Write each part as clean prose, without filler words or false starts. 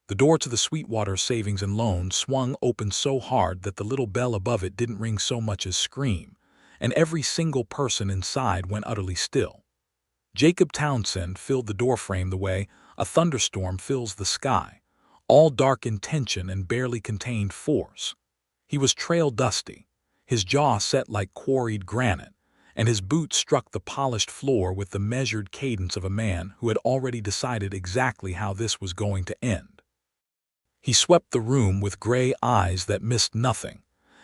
The door to the Sweetwater Savings and Loan swung open so hard that the little bell above it didn't ring so much as scream, and every single person inside went utterly still. Jacob Townsend filled the doorframe the way a thunderstorm fills the sky, all dark intention and barely contained force. He was trail dusty, his jaw set like quarried granite, and his boots struck the polished floor with the measured cadence of a man who had already decided exactly how this was going to end. He swept the room with gray eyes that missed nothing,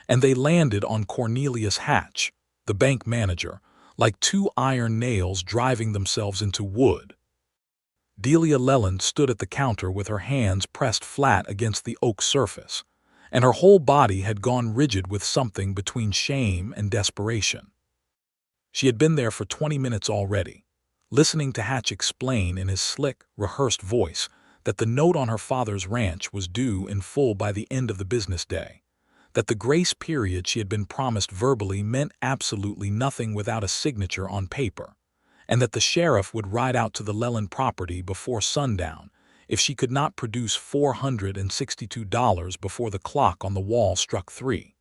and they landed on Cornelius Hatch, the bank manager, like two iron nails driving themselves into wood. Delia Leland stood at the counter with her hands pressed flat against the oak surface, and her whole body had gone rigid with something between shame and desperation. She had been there for 20 minutes already, listening to Hatch explain in his slick, rehearsed voice that the note on her father's ranch was due in full by the end of the business day, that the grace period she had been promised verbally meant absolutely nothing without a signature on paper, and that the sheriff would ride out to the Leland property before sundown if she could not produce $462 before the clock on the wall struck 3.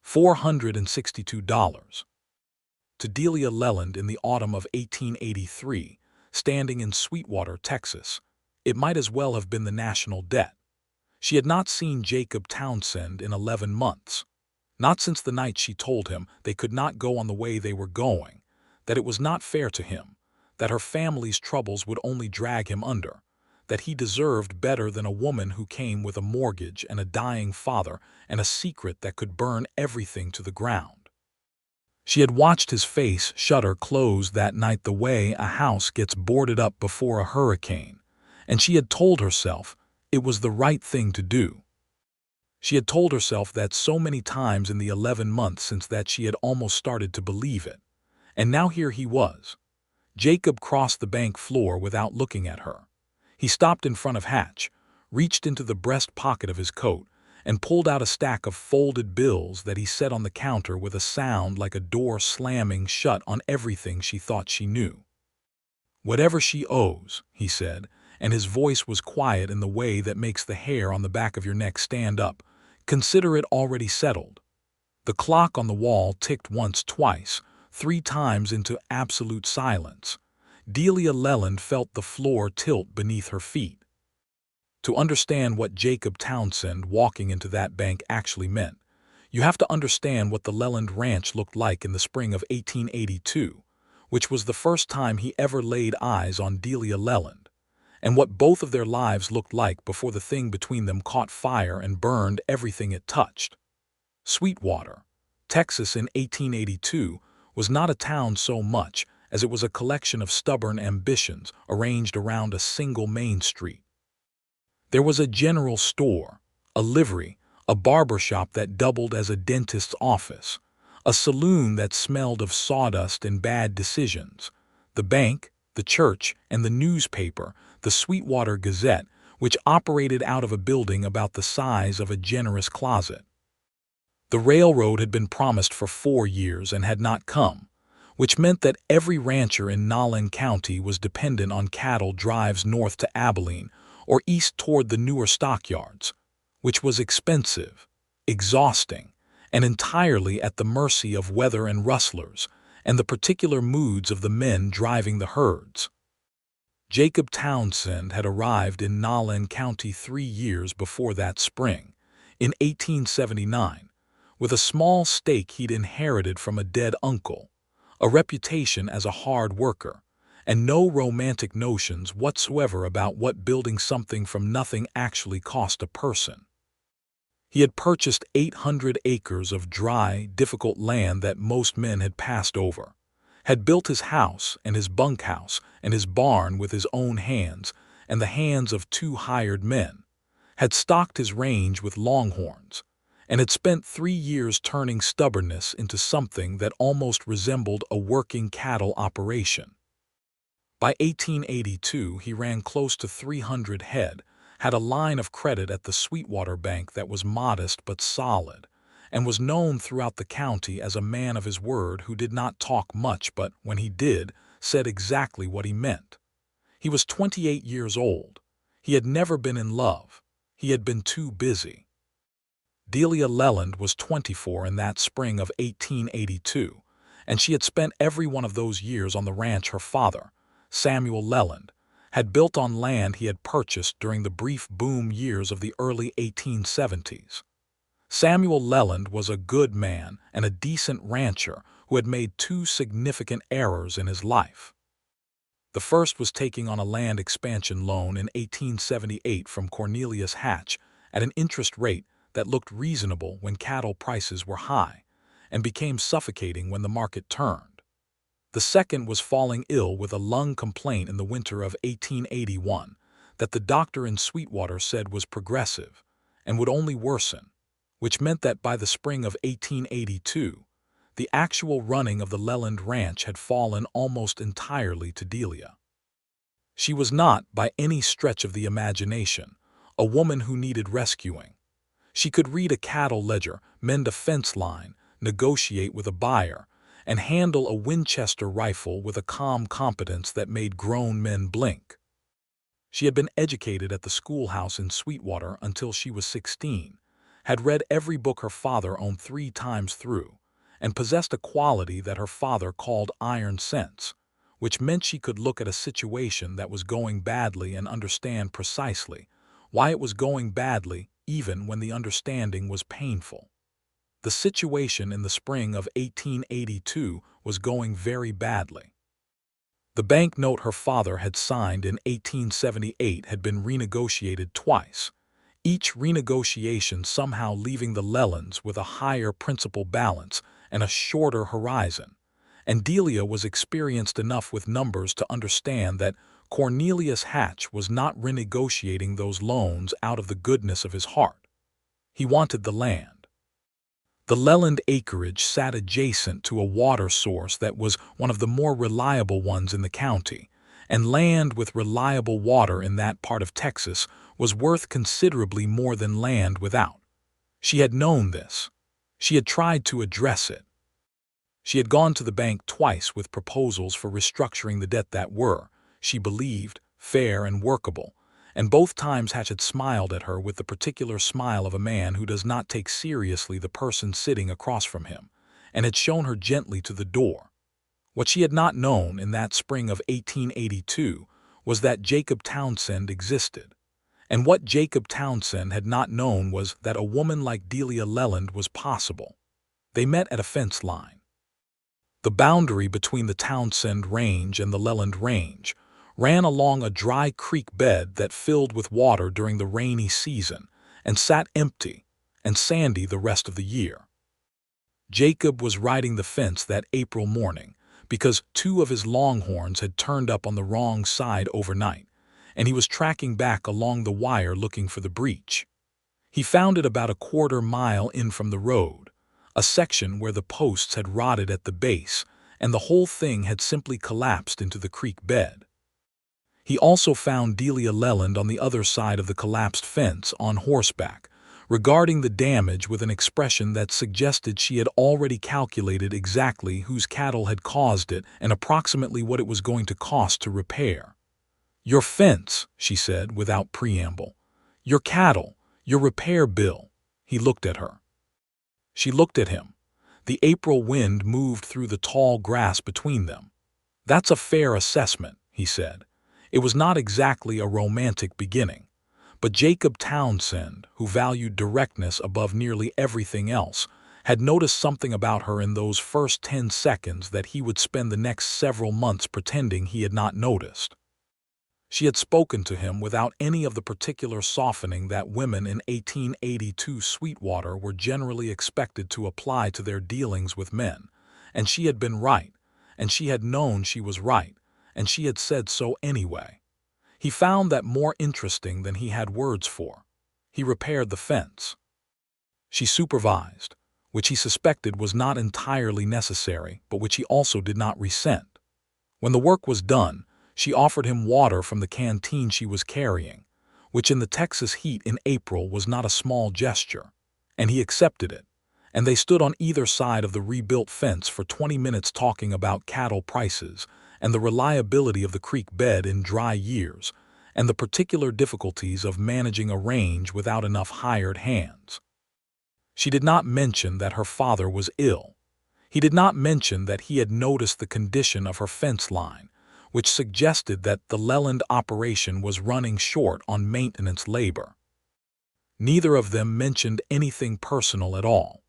$462. To Delia Leland in the autumn of 1883, standing in Sweetwater, Texas, it might as well have been the national debt. She had not seen Jacob Townsend in 11 months, not since the night she told him they could not go on the way they were going, that it was not fair to him, that her family's troubles would only drag him under, that he deserved better than a woman who came with a mortgage and a dying father and a secret that could burn everything to the ground. She had watched his face shutter close that night the way a house gets boarded up before a hurricane, and she had told herself it was the right thing to do. She had told herself that so many times in the 11 months since that she had almost started to believe it. And now here he was. Jacob crossed the bank floor without looking at her. He stopped in front of Hatch, reached into the breast pocket of his coat, and pulled out a stack of folded bills that he set on the counter with a sound like a door slamming shut on everything she thought she knew. "Whatever she owes," he said, and his voice was quiet in the way that makes the hair on the back of your neck stand up, "consider it already settled." The clock on the wall ticked once, twice, 3 times into absolute silence. Delia Leland felt the floor tilt beneath her feet. To understand what Jacob Townsend walking into that bank actually meant, you have to understand what the Leland Ranch looked like in the spring of 1882, which was the first time he ever laid eyes on Delia Leland, and what both of their lives looked like before the thing between them caught fire and burned everything it touched. Sweetwater, Texas in 1882 was not a town so much as it was a collection of stubborn ambitions arranged around a single main street. There was a general store, a livery, a barber shop that doubled as a dentist's office, a saloon that smelled of sawdust and bad decisions, the bank, the church, and the newspaper, the Sweetwater Gazette, which operated out of a building about the size of a generous closet. The railroad had been promised for 4 years and had not come, which meant that every rancher in Nolan County was dependent on cattle drives north to Abilene or east toward the newer stockyards, which was expensive, exhausting, and entirely at the mercy of weather and rustlers and the particular moods of the men driving the herds. Jacob Townsend had arrived in Nolan County 3 years before that spring, in 1879, with a small stake he'd inherited from a dead uncle, a reputation as a hard worker, and no romantic notions whatsoever about what building something from nothing actually cost a person. He had purchased 800 acres of dry, difficult land that most men had passed over, had built his house and his bunkhouse and his barn with his own hands and the hands of 2 hired men, had stocked his range with longhorns, and had spent 3 years turning stubbornness into something that almost resembled a working cattle operation. By 1882, he ran close to 300 head, had a line of credit at the Sweetwater Bank that was modest but solid, and was known throughout the county as a man of his word who did not talk much but, when he did, said exactly what he meant. He was 28 years old. He had never been in love. He had been too busy. Delia Leland was 24 in that spring of 1882, and she had spent every one of those years on the ranch her father, Samuel Leland, had built on land he had purchased during the brief boom years of the early 1870s. Samuel Leland was a good man and a decent rancher who had made two significant errors in his life. The first was taking on a land expansion loan in 1878 from Cornelius Hatch at an interest rate that looked reasonable when cattle prices were high and became suffocating when the market turned. The second was falling ill with a lung complaint in the winter of 1881 that the doctor in Sweetwater said was progressive and would only worsen, which meant that by the spring of 1882, the actual running of the Leland Ranch had fallen almost entirely to Delia. She was not, by any stretch of the imagination, a woman who needed rescuing. She could read a cattle ledger, mend a fence line, negotiate with a buyer, and handle a Winchester rifle with a calm competence that made grown men blink. She had been educated at the schoolhouse in Sweetwater until she was 16, had read every book her father owned 3 times through, and possessed a quality that her father called iron sense, which meant she could look at a situation that was going badly and understand precisely why it was going badly even when the understanding was painful. The situation in the spring of 1882 was going very badly. The bank note her father had signed in 1878 had been renegotiated twice, each renegotiation somehow leaving the Lelands with a higher principal balance and a shorter horizon, and Delia was experienced enough with numbers to understand that Cornelius Hatch was not renegotiating those loans out of the goodness of his heart. He wanted the land. The Leland acreage sat adjacent to a water source that was one of the more reliable ones in the county, and land with reliable water in that part of Texas was worth considerably more than land without. She had known this. She had tried to address it. She had gone to the bank twice with proposals for restructuring the debt that were, she believed, fair and workable, and both times Hatch had smiled at her with the particular smile of a man who does not take seriously the person sitting across from him, and had shown her gently to the door. What she had not known in that spring of 1882 was that Jacob Townsend existed, and what Jacob Townsend had not known was that a woman like Delia Leland was possible. They met at a fence line. The boundary between the Townsend Range and the Leland Range ran along a dry creek bed that filled with water during the rainy season and sat empty and sandy the rest of the year. Jacob was riding the fence that April morning because 2 of his longhorns had turned up on the wrong side overnight, and he was tracking back along the wire looking for the breach. He found it about a quarter-mile in from the road, a section where the posts had rotted at the base and the whole thing had simply collapsed into the creek bed. He also found Delia Leland on the other side of the collapsed fence on horseback, regarding the damage with an expression that suggested she had already calculated exactly whose cattle had caused it and approximately what it was going to cost to repair. "Your fence," she said without preamble. "Your cattle, your repair bill." He looked at her. She looked at him. The April wind moved through the tall grass between them. "That's a fair assessment," he said. It was not exactly a romantic beginning, but Jacob Townsend, who valued directness above nearly everything else, had noticed something about her in those first 10 seconds that he would spend the next several months pretending he had not noticed. She had spoken to him without any of the particular softening that women in 1882 Sweetwater were generally expected to apply to their dealings with men, and she had been right, and she had known she was right, and she had said so anyway. He found that more interesting than he had words for. He repaired the fence. She supervised, which he suspected was not entirely necessary, but which he also did not resent. When the work was done, she offered him water from the canteen she was carrying, which in the Texas heat in April was not a small gesture, and he accepted it, and they stood on either side of the rebuilt fence for 20 minutes talking about cattle prices and the reliability of the creek bed in dry years, and the particular difficulties of managing a range without enough hired hands. She did not mention that her father was ill. He did not mention that he had noticed the condition of her fence line, which suggested that the Leland operation was running short on maintenance labor. Neither of them mentioned anything personal at all.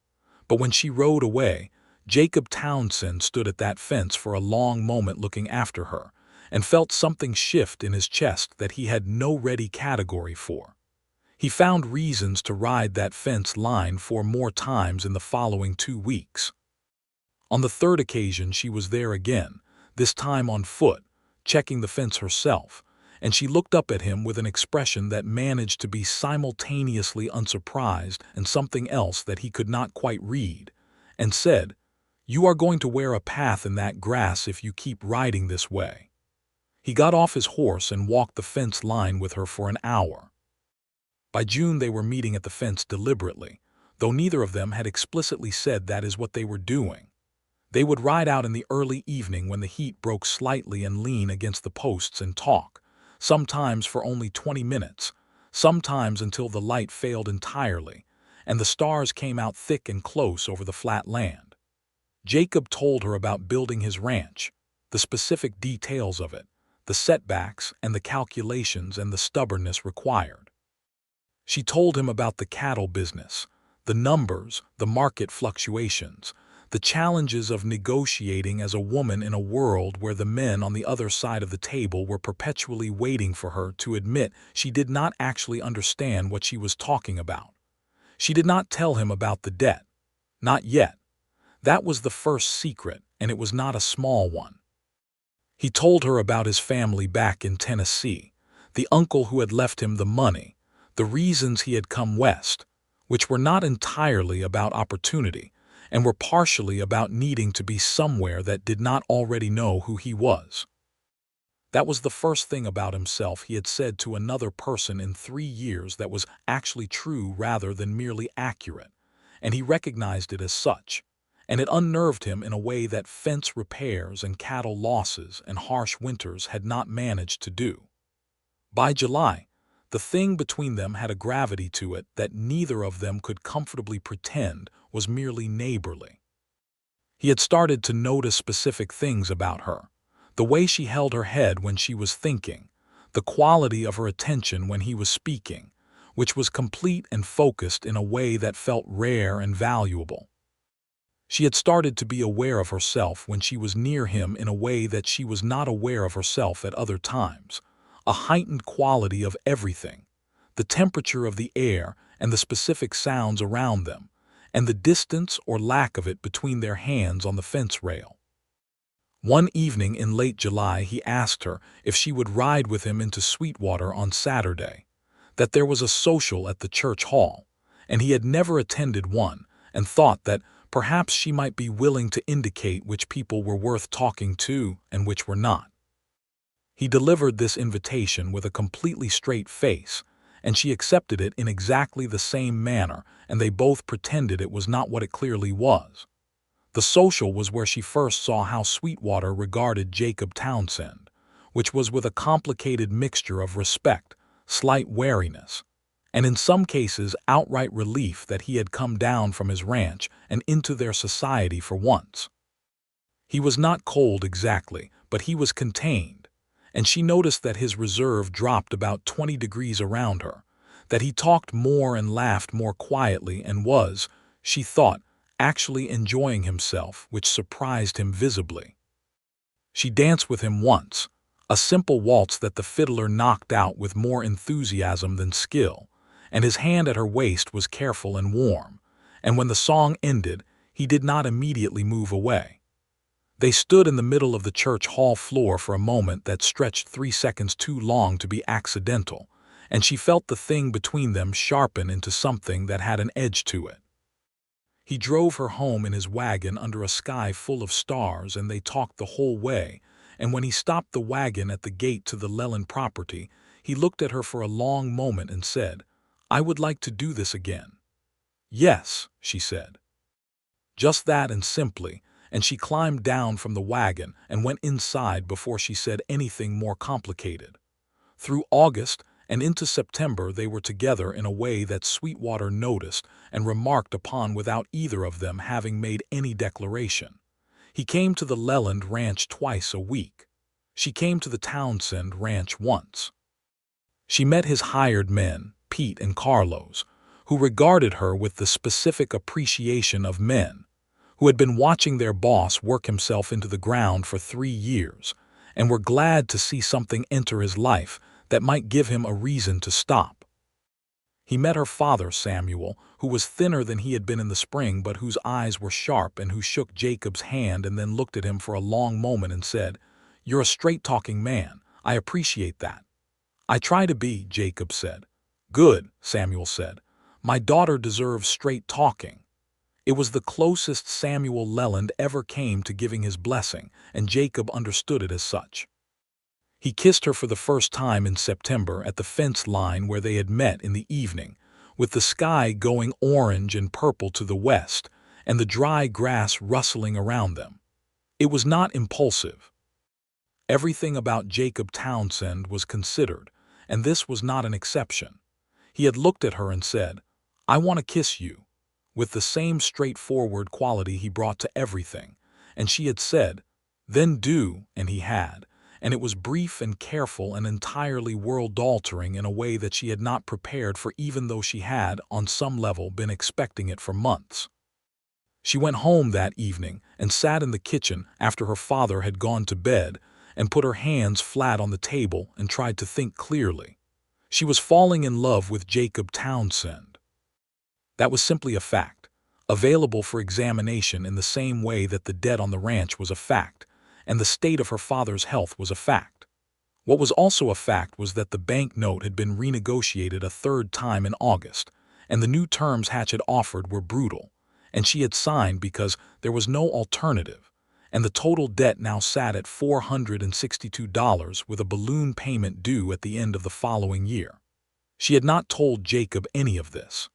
But when she rode away, Jacob Townsend stood at that fence for a long moment looking after her, and felt something shift in his chest that he had no ready category for. He found reasons to ride that fence line 4 more times in the following 2 weeks. On the third occasion she was there again, this time on foot, checking the fence herself, and she looked up at him with an expression that managed to be simultaneously unsurprised and something else that he could not quite read, and said, "You are going to wear a path in that grass if you keep riding this way." He got off his horse and walked the fence line with her for an hour. By June they were meeting at the fence deliberately, though neither of them had explicitly said that is what they were doing. They would ride out in the early evening when the heat broke slightly and lean against the posts and talk, sometimes for only 20 minutes, sometimes until the light failed entirely, and the stars came out thick and close over the flat land. Jacob told her about building his ranch, the specific details of it, the setbacks and the calculations and the stubbornness required. She told him about the cattle business, the numbers, the market fluctuations, the challenges of negotiating as a woman in a world where the men on the other side of the table were perpetually waiting for her to admit she did not actually understand what she was talking about. She did not tell him about the debt. Not yet. That was the first secret, and it was not a small one. He told her about his family back in Tennessee, the uncle who had left him the money, the reasons he had come west, which were not entirely about opportunity, and were partially about needing to be somewhere that did not already know who he was. That was the first thing about himself he had said to another person in 3 years that was actually true rather than merely accurate, and he recognized it as such, and it unnerved him in a way that fence repairs and cattle losses and harsh winters had not managed to do. By July, the thing between them had a gravity to it that neither of them could comfortably pretend was merely neighborly. He had started to notice specific things about her, the way she held her head when she was thinking, the quality of her attention when he was speaking, which was complete and focused in a way that felt rare and valuable. She had started to be aware of herself when she was near him in a way that she was not aware of herself at other times, a heightened quality of everything, the temperature of the air and the specific sounds around them, and the distance or lack of it between their hands on the fence rail. One evening in late July he asked her if she would ride with him into Sweetwater on Saturday, that there was a social at the church hall, and he had never attended one, and thought that perhaps she might be willing to indicate which people were worth talking to and which were not. He delivered this invitation with a completely straight face, and she accepted it in exactly the same manner, and they both pretended it was not what it clearly was. The social was where she first saw how Sweetwater regarded Jacob Townsend, which was with a complicated mixture of respect, slight wariness, and in some cases outright relief that he had come down from his ranch and into their society for once. He was not cold exactly, but he was contained, and she noticed that his reserve dropped about 20 degrees around her, that he talked more and laughed more quietly and was, she thought, actually enjoying himself, which surprised him visibly. She danced with him once, a simple waltz that the fiddler knocked out with more enthusiasm than skill, and his hand at her waist was careful and warm, and when the song ended, he did not immediately move away. They stood in the middle of the church hall floor for a moment that stretched 3 seconds too long to be accidental, and she felt the thing between them sharpen into something that had an edge to it. He drove her home in his wagon under a sky full of stars, and they talked the whole way, and when he stopped the wagon at the gate to the Leland property, he looked at her for a long moment and said, "I would like to do this again." "Yes," she said. Just that and simply, and she climbed down from the wagon and went inside before she said anything more complicated. Through August and into September they were together in a way that Sweetwater noticed and remarked upon without either of them having made any declaration. He came to the Leland ranch twice a week. She came to the Townsend ranch once. She met his hired men, Pete and Carlos, who regarded her with the specific appreciation of men who had been watching their boss work himself into the ground for 3 years and were glad to see something enter his life that might give him a reason to stop. He met her father, Samuel, who was thinner than he had been in the spring but whose eyes were sharp and who shook Jacob's hand and then looked at him for a long moment and said, "You're a straight-talking man. I appreciate that." "I try to be," Jacob said. "Good," Samuel said. "My daughter deserves straight talking." It was the closest Samuel Leland ever came to giving his blessing, and Jacob understood it as such. He kissed her for the first time in September at the fence line where they had met in the evening, with the sky going orange and purple to the west and the dry grass rustling around them. It was not impulsive. Everything about Jacob Townsend was considered, and this was not an exception. He had looked at her and said, "I want to kiss you," with the same straightforward quality he brought to everything, and she had said, "Then do," and he had, and it was brief and careful and entirely world-altering in a way that she had not prepared for, even though she had, on some level, been expecting it for months. She went home that evening and sat in the kitchen after her father had gone to bed and put her hands flat on the table and tried to think clearly. She was falling in love with Jacob Townsend. That was simply a fact, available for examination in the same way that the debt on the ranch was a fact, and the state of her father's health was a fact. What was also a fact was that the bank note had been renegotiated a third time in August, and the new terms Hatch had offered were brutal, and she had signed because there was no alternative, and the total debt now sat at $462 with a balloon payment due at the end of the following year. She had not told Jacob any of this.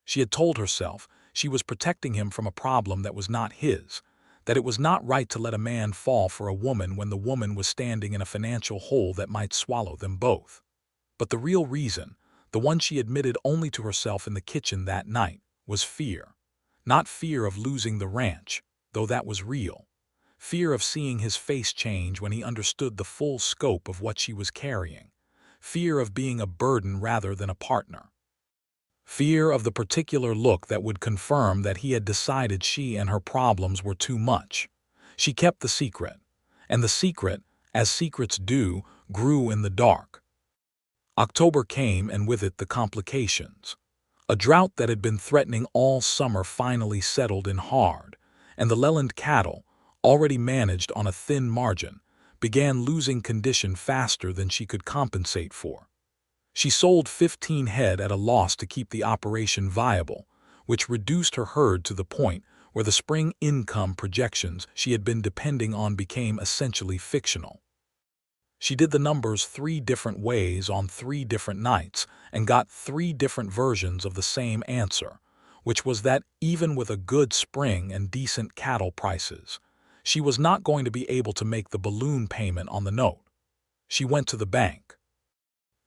She had told herself she was protecting him from a problem that was not his, that it was not right to let a man fall for a woman when the woman was standing in a financial hole that might swallow them both. But the real reason, the one she admitted only to herself in the kitchen that night, was fear. Not fear of losing the ranch, though that was real. Fear of seeing his face change when he understood the full scope of what she was carrying. Fear of being a burden rather than a partner. Fear of the particular look that would confirm that he had decided she and her problems were too much. She kept the secret, and the secret, as secrets do, grew in the dark. October came, and with it the complications. A drought that had been threatening all summer finally settled in hard, and the Leland cattle, already managed on a thin margin, began losing condition faster than she could compensate for. She sold 15 head at a loss to keep the operation viable, which reduced her herd to the point where the spring income projections she had been depending on became essentially fictional. She did the numbers 3 different ways on 3 different nights and got 3 different versions of the same answer, which was that even with a good spring and decent cattle prices, she was not going to be able to make the balloon payment on the note. She went to the bank.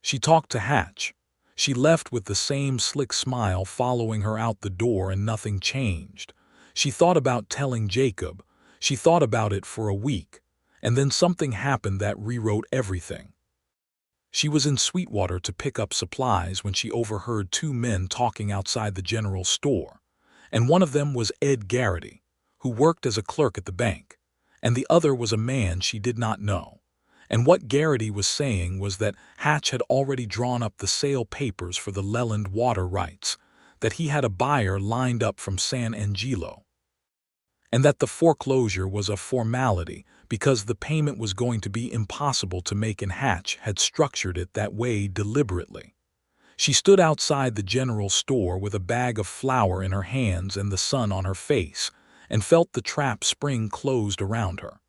She talked to Hatch. She left with the same slick smile following her out the door, and nothing changed. She thought about telling Jacob. She thought about it for a week, and then something happened that rewrote everything. She was in Sweetwater to pick up supplies when she overheard 2 men talking outside the general store, and one of them was Ed Garrity, who worked as a clerk at the bank, and the other was a man she did not know. And what Garrity was saying was that Hatch had already drawn up the sale papers for the Leland water rights, that he had a buyer lined up from San Angelo, and that the foreclosure was a formality because the payment was going to be impossible to make, and Hatch had structured it that way deliberately. She stood outside the general store with a bag of flour in her hands and the sun on her face, and felt the trap spring closed around her.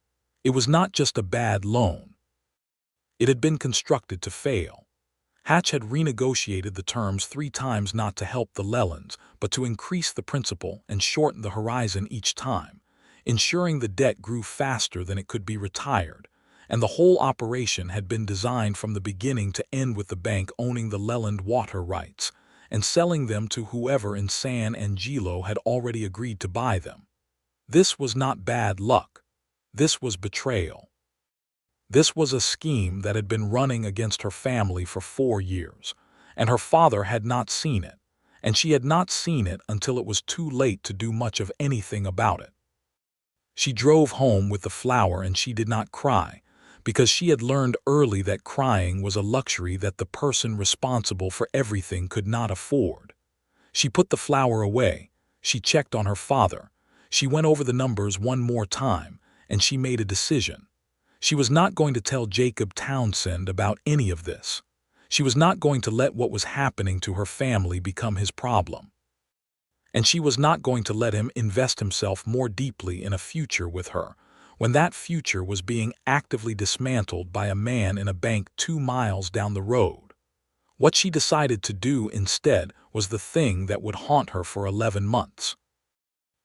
It was not just a bad loan. It had been constructed to fail. Hatch had renegotiated the terms 3 times, not to help the Lelands, but to increase the principal and shorten the horizon each time, ensuring the debt grew faster than it could be retired, and the whole operation had been designed from the beginning to end with the bank owning the Leland water rights and selling them to whoever in San Angelo had already agreed to buy them. This was not bad luck. This was betrayal. This was a scheme that had been running against her family for 4 years, and her father had not seen it, and she had not seen it until it was too late to do much of anything about it. She drove home with the flower and she did not cry, because she had learned early that crying was a luxury that the person responsible for everything could not afford. She put the flower away, she checked on her father, she went over the numbers one more time, and she made a decision. She was not going to tell Jacob Townsend about any of this. She was not going to let what was happening to her family become his problem. And she was not going to let him invest himself more deeply in a future with her, when that future was being actively dismantled by a man in a bank 2 miles down the road. What she decided to do instead was the thing that would haunt her for 11 months.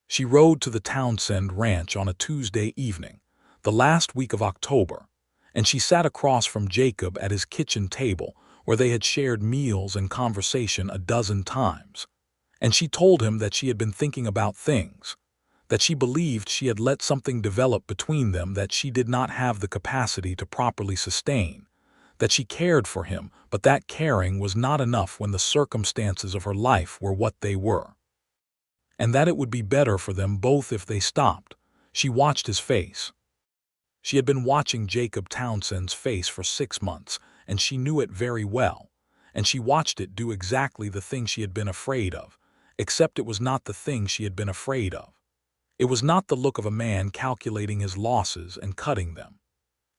She rode to the Townsend ranch on a Tuesday evening, the last week of October, and she sat across from Jacob at his kitchen table where they had shared meals and conversation a dozen times. And she told him that she had been thinking about things, that she believed she had let something develop between them that she did not have the capacity to properly sustain, that she cared for him, but that caring was not enough when the circumstances of her life were what they were, and that it would be better for them both if they stopped. She watched his face. She had been watching Jacob Townsend's face for 6 months, and she knew it very well, and she watched it do exactly the thing she had been afraid of, except it was not the thing she had been afraid of. It was not the look of a man calculating his losses and cutting them.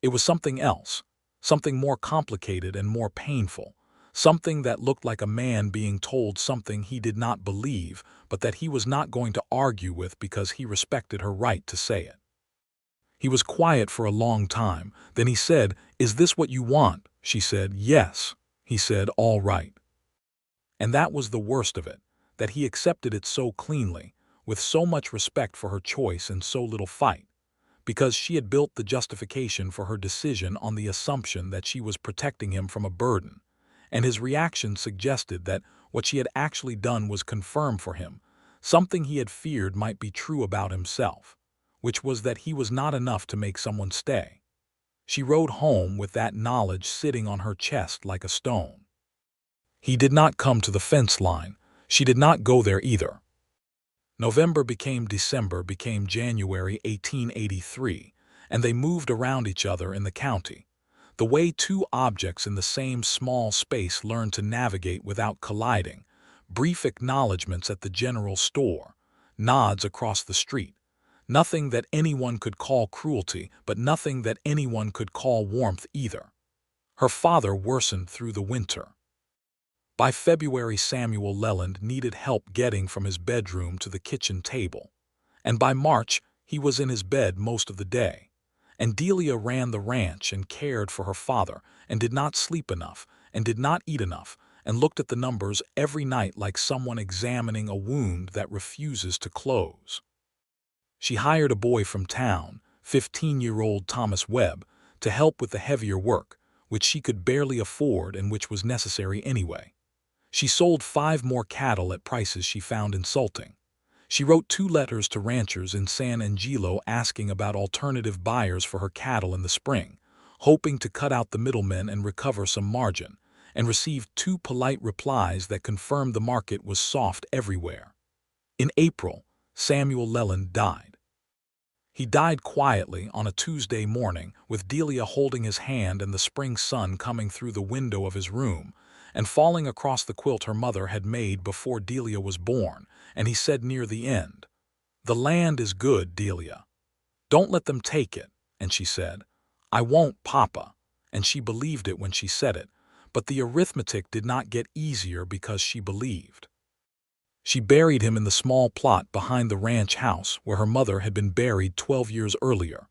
It was something else, something more complicated and more painful, something that looked like a man being told something he did not believe, but that he was not going to argue with because he respected her right to say it. He was quiet for a long time. Then he said, "Is this what you want?" She said, "Yes." He said, "All right." And that was the worst of it, that he accepted it so cleanly, with so much respect for her choice and so little fight, because she had built the justification for her decision on the assumption that she was protecting him from a burden, and his reaction suggested that what she had actually done was confirm for him something he had feared might be true about himself, which was that he was not enough to make someone stay. She rode home with that knowledge sitting on her chest like a stone. He did not come to the fence line. She did not go there either. November became December, became January 1883, and they moved around each other in the county, the way two objects in the same small space learn to navigate without colliding, brief acknowledgments at the general store, nods across the street, nothing that anyone could call cruelty, but nothing that anyone could call warmth either. Her father worsened through the winter. By February, Samuel Leland needed help getting from his bedroom to the kitchen table, and by March he was in his bed most of the day. And Delia ran the ranch and cared for her father and did not sleep enough and did not eat enough and looked at the numbers every night like someone examining a wound that refuses to close. She hired a boy from town, 15-year-old Thomas Webb, to help with the heavier work, which she could barely afford and which was necessary anyway. She sold 5 more cattle at prices she found insulting. She wrote 2 letters to ranchers in San Angelo asking about alternative buyers for her cattle in the spring, hoping to cut out the middlemen and recover some margin, and received 2 polite replies that confirmed the market was soft everywhere. In April, Samuel Leland died. He died quietly on a Tuesday morning, with Delia holding his hand and the spring sun coming through the window of his room and falling across the quilt her mother had made before Delia was born, and he said near the end, "The land is good, Delia. Don't let them take it." And she said, "I won't, Papa." And she believed it when she said it, but the arithmetic did not get easier because she believed. She buried him in the small plot behind the ranch house where her mother had been buried 12 years earlier,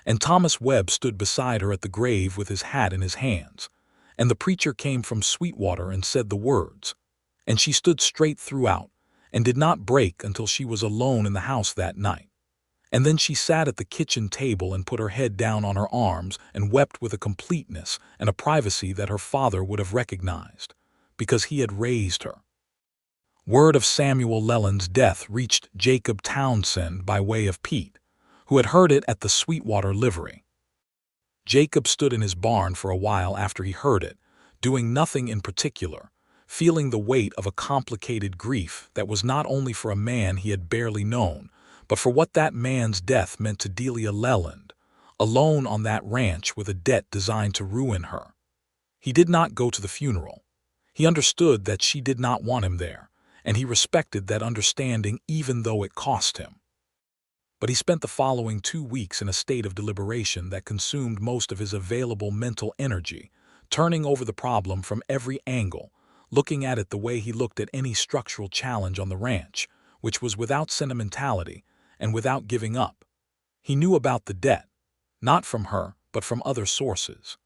and Thomas Webb stood beside her at the grave with his hat in his hands, and the preacher came from Sweetwater and said the words, and she stood straight throughout and did not break until she was alone in the house that night. And then she sat at the kitchen table and put her head down on her arms and wept with a completeness and a privacy that her father would have recognized, because he had raised her. Word of Samuel Leland's death reached Jacob Townsend by way of Pete, who had heard it at the Sweetwater livery. Jacob stood in his barn for a while after he heard it, doing nothing in particular, feeling the weight of a complicated grief that was not only for a man he had barely known, but for what that man's death meant to Delia Leland, alone on that ranch with a debt designed to ruin her. He did not go to the funeral. He understood that she did not want him there, and he respected that understanding even though it cost him. But he spent the following 2 weeks in a state of deliberation that consumed most of his available mental energy, turning over the problem from every angle, looking at it the way he looked at any structural challenge on the ranch, which was without sentimentality and without giving up. He knew about the debt, not from her, but from other sources.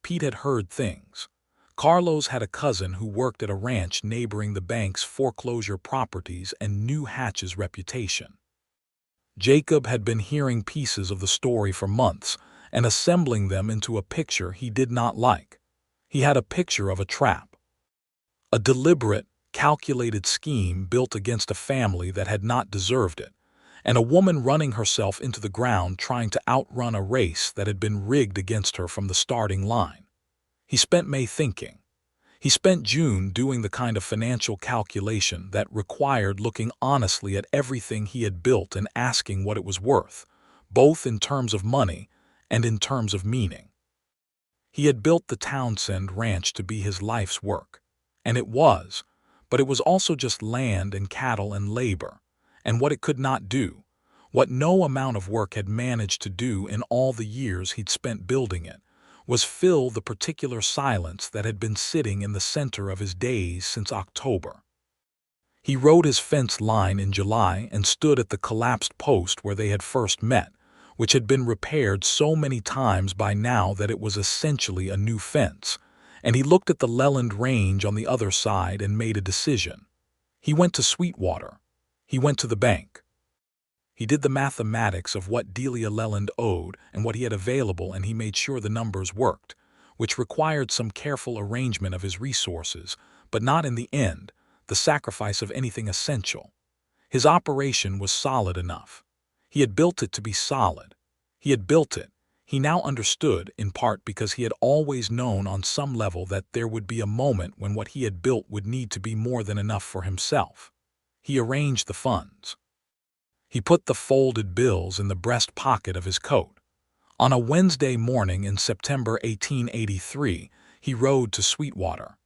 Pete had heard things. Carlos had a cousin who worked at a ranch neighboring the bank's foreclosure properties and knew Hatch's reputation. Jacob had been hearing pieces of the story for months and assembling them into a picture he did not like. He had a picture of a trap. A deliberate, calculated scheme built against a family that had not deserved it, and a woman running herself into the ground trying to outrun a race that had been rigged against her from the starting line. He spent May thinking. He spent June doing the kind of financial calculation that required looking honestly at everything he had built and asking what it was worth, both in terms of money and in terms of meaning. He had built the Townsend Ranch to be his life's work, and it was, but it was also just land and cattle and labor, and what it could not do, what no amount of work had managed to do in all the years he'd spent building it, was fill the particular silence that had been sitting in the center of his days since October. He rode his fence line in July and stood at the collapsed post where they had first met, which had been repaired so many times by now that it was essentially a new fence, and he looked at the Leland Range on the other side and made a decision. He went to Sweetwater. He went to the bank. He did the mathematics of what Delia Leland owed and what he had available, and he made sure the numbers worked, which required some careful arrangement of his resources, but not in the end the sacrifice of anything essential. His operation was solid enough. He had built it to be solid. He had built it. He now understood, in part because he had always known on some level that there would be a moment when what he had built would need to be more than enough for himself. He arranged the funds. He put the folded bills in the breast pocket of his coat. On a Wednesday morning in September 1883, he rode to Sweetwater.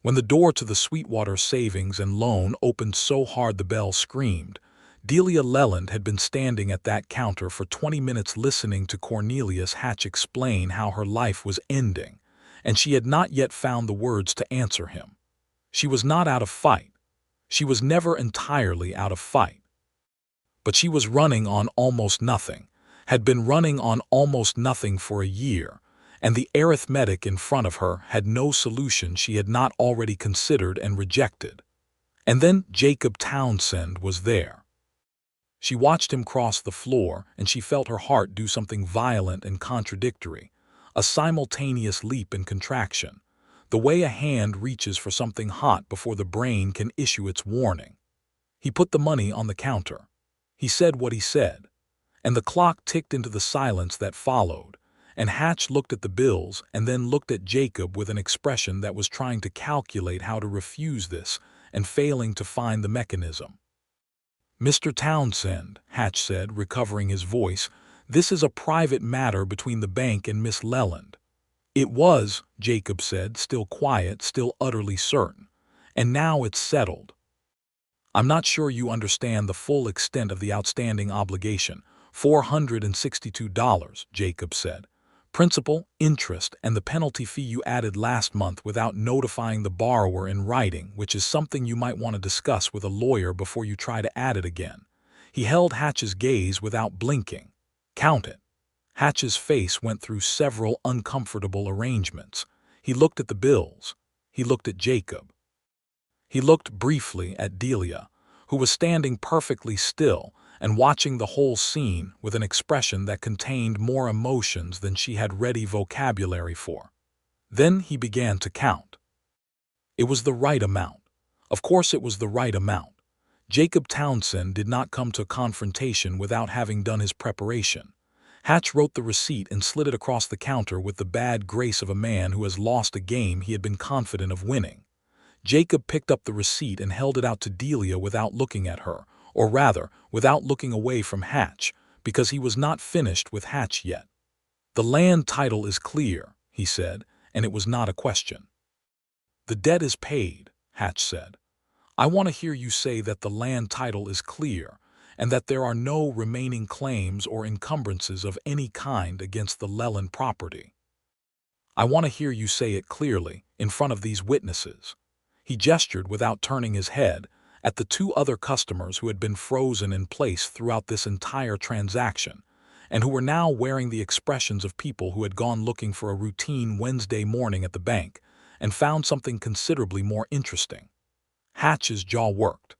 When the door to the Sweetwater Savings and Loan opened so hard the bell screamed, Delia Leland had been standing at that counter for 20 minutes listening to Cornelius Hatch explain how her life was ending, and she had not yet found the words to answer him. She was not out of fight. She was never entirely out of fight. But she was running on almost nothing, had been running on almost nothing for a year, and the arithmetic in front of her had no solution she had not already considered and rejected. And then Jacob Townsend was there. She watched him cross the floor, and she felt her heart do something violent and contradictory, a simultaneous leap and contraction, the way a hand reaches for something hot before the brain can issue its warning. He put the money on the counter. He said what he said, and the clock ticked into the silence that followed, and Hatch looked at the bills and then looked at Jacob with an expression that was trying to calculate how to refuse this and failing to find the mechanism. "Mr. Townsend," Hatch said, recovering his voice, "this is a private matter between the bank and Miss Leland." "It was," Jacob said, still quiet, still utterly certain, "and now it's settled." "I'm not sure you understand the full extent of the outstanding obligation, $462, Jacob said. "Principal, interest, and the penalty fee you added last month without notifying the borrower in writing, which is something you might want to discuss with a lawyer before you try to add it again." He held Hatch's gaze without blinking. "Count it." Hatch's face went through several uncomfortable arrangements. He looked at the bills. He looked at Jacob. He looked briefly at Delia, who was standing perfectly still, and watching the whole scene with an expression that contained more emotions than she had ready vocabulary for. Then he began to count. It was the right amount. Of course it was the right amount. Jacob Townsend did not come to confrontation without having done his preparation. Hatch wrote the receipt and slid it across the counter with the bad grace of a man who has lost a game he had been confident of winning. Jacob picked up the receipt and held it out to Delia without looking at her, or rather, without looking away from Hatch, because he was not finished with Hatch yet. "The land title is clear," he said, and it was not a question. "The debt is paid," Hatch said. "I want to hear you say that the land title is clear, and that there are no remaining claims or encumbrances of any kind against the Leland property. I want to hear you say it clearly, in front of these witnesses." He gestured without turning his head at the two other customers who had been frozen in place throughout this entire transaction, and who were now wearing the expressions of people who had gone looking for a routine Wednesday morning at the bank and found something considerably more interesting. Hatch's jaw worked.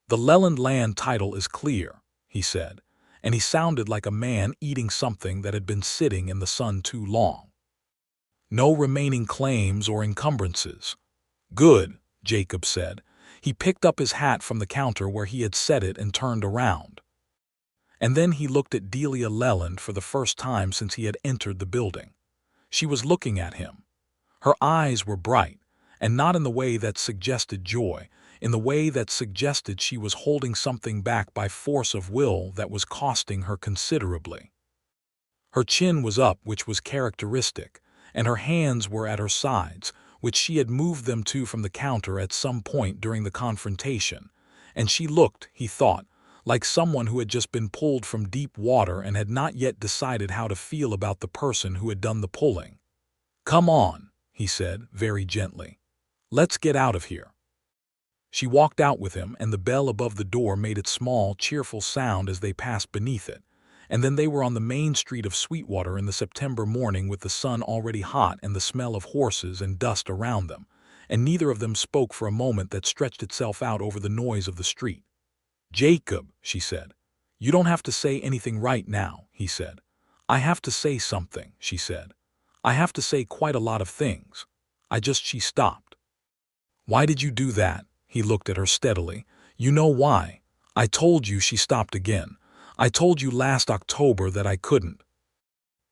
"The Leland land title is clear," he said, and he sounded like a man eating something that had been sitting in the sun too long. "No remaining claims or encumbrances." "Good," Jacob said. He picked up his hat from the counter where he had set it and turned around. And then he looked at Delia Leland for the first time since he had entered the building. She was looking at him. Her eyes were bright, and not in the way that suggested joy, in the way that suggested she was holding something back by force of will that was costing her considerably. Her chin was up, which was characteristic, and her hands were at her sides, which she had moved them to from the counter at some point during the confrontation, and she looked, he thought, like someone who had just been pulled from deep water and had not yet decided how to feel about the person who had done the pulling. "Come on," he said, very gently. "Let's get out of here." She walked out with him, and the bell above the door made its small, cheerful sound as they passed beneath it, and then they were on the main street of Sweetwater in the September morning with the sun already hot and the smell of horses and dust around them, and neither of them spoke for a moment that stretched itself out over the noise of the street. "Jacob," she said. "You don't have to say anything right now," he said. "I have to say something," she said. "I have to say quite a lot of things. She stopped. "Why did you do that?" He looked at her steadily. "You know why. I told you." She stopped again. "I told you last October that I couldn't."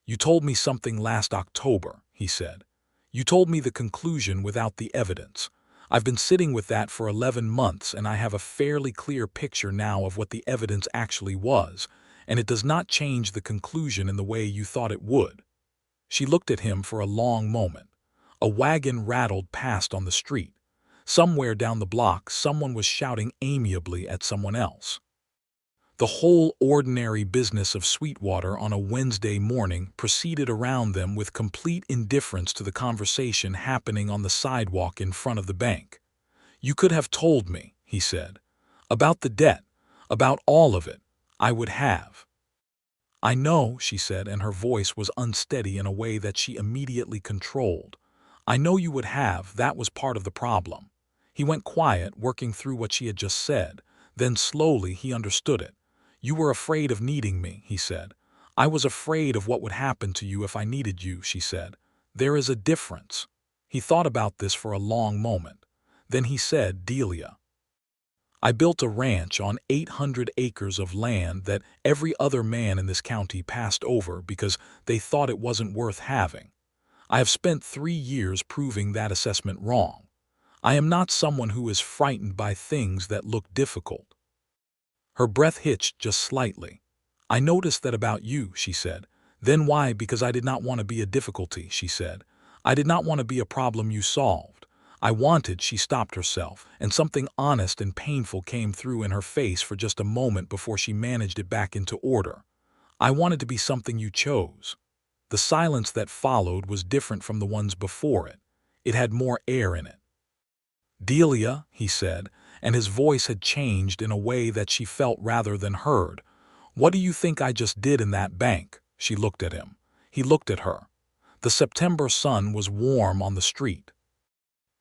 "You told me something last October," he said. "You told me the conclusion without the evidence. I've been sitting with that for 11 months, and I have a fairly clear picture now of what the evidence actually was, and it does not change the conclusion in the way you thought it would." She looked at him for a long moment. A wagon rattled past on the street. Somewhere down the block, someone was shouting amiably at someone else. The whole ordinary business of Sweetwater on a Wednesday morning proceeded around them with complete indifference to the conversation happening on the sidewalk in front of the bank. "You could have told me," he said. "About the debt, about all of it. I would have." "I know," she said, and her voice was unsteady in a way that she immediately controlled. "I know you would have. That was part of the problem." He went quiet, working through what she had just said. Then slowly he understood it. "You were afraid of needing me," he said. "I was afraid of what would happen to you if I needed you," she said. "There is a difference." He thought about this for a long moment. Then he said, "Delia, I built a ranch on 800 acres of land that every other man in this county passed over because they thought it wasn't worth having. I have spent 3 years proving that assessment wrong. I am not someone who is frightened by things that look difficult." Her breath hitched just slightly. "I noticed that about you," she said. "Then why? Because I did not want to be a difficulty," she said. "I did not want to be a problem you solved. I wanted—" She stopped herself, and something honest and painful came through in her face for just a moment before she managed it back into order. "I wanted to be something you chose." The silence that followed was different from the ones before it. It had more air in it. "Delia," he said, and his voice had changed in a way that she felt rather than heard. "What do you think I just did in that bank?" She looked at him. He looked at her. The September sun was warm on the street.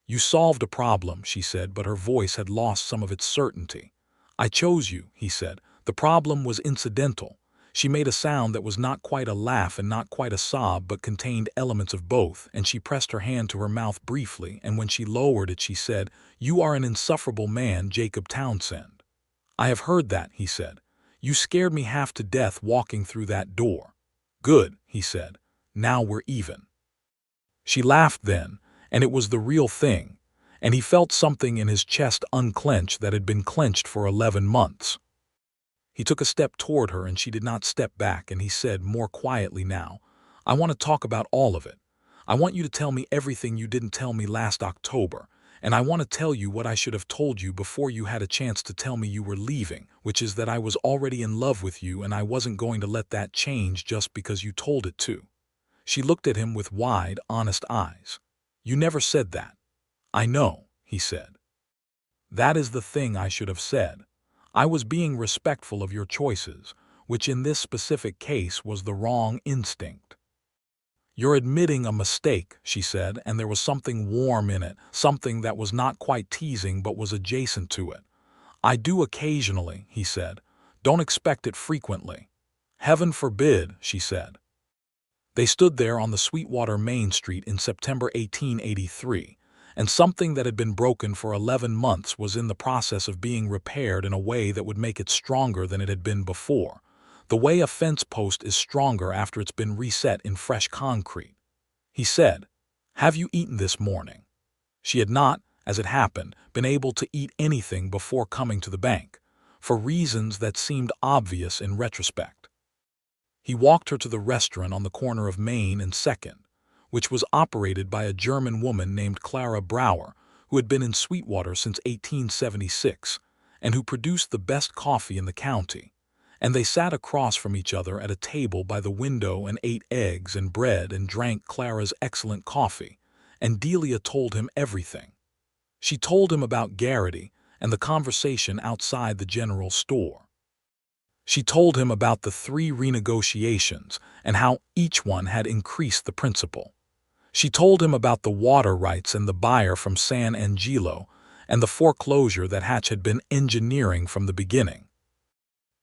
"You solved a problem," she said, but her voice had lost some of its certainty. "I chose you," he said. The problem was incidental. She made a sound that was not quite a laugh and not quite a sob but contained elements of both, and she pressed her hand to her mouth briefly, and when she lowered it she said, "You are an insufferable man, Jacob Townsend." "I have heard that," he said. "You scared me half to death walking through that door." "Good," he said. "Now we're even." She laughed then, and it was the real thing, and he felt something in his chest unclench that had been clenched for 11 months. He took a step toward her and she did not step back, and he said more quietly now, "I want to talk about all of it. I want you to tell me everything you didn't tell me last October, and I want to tell you what I should have told you before you had a chance to tell me you were leaving, which is that I was already in love with you and I wasn't going to let that change just because you told it to." She looked at him with wide, honest eyes. "You never said that." "I know," he said. "That is the thing I should have said. I was being respectful of your choices, which in this specific case was the wrong instinct." "You're admitting a mistake," she said, and there was something warm in it, something that was not quite teasing but was adjacent to it. "I do occasionally," he said. "Don't expect it frequently." "Heaven forbid," she said. They stood there on the Sweetwater Main Street in September 1883, and something that had been broken for 11 months was in the process of being repaired in a way that would make it stronger than it had been before, the way a fence post is stronger after it's been reset in fresh concrete. He said, "Have you eaten this morning?" She had not, as it happened, been able to eat anything before coming to the bank, for reasons that seemed obvious in retrospect. He walked her to the restaurant on the corner of Main and 2nd, which was operated by a German woman named Clara Brauer, who had been in Sweetwater since 1876, and who produced the best coffee in the county, and they sat across from each other at a table by the window and ate eggs and bread and drank Clara's excellent coffee, and Delia told him everything. She told him about Garrity and the conversation outside the general store. She told him about the 3 renegotiations and how each one had increased the principal. She told him about the water rights and the buyer from San Angelo and the foreclosure that Hatch had been engineering from the beginning.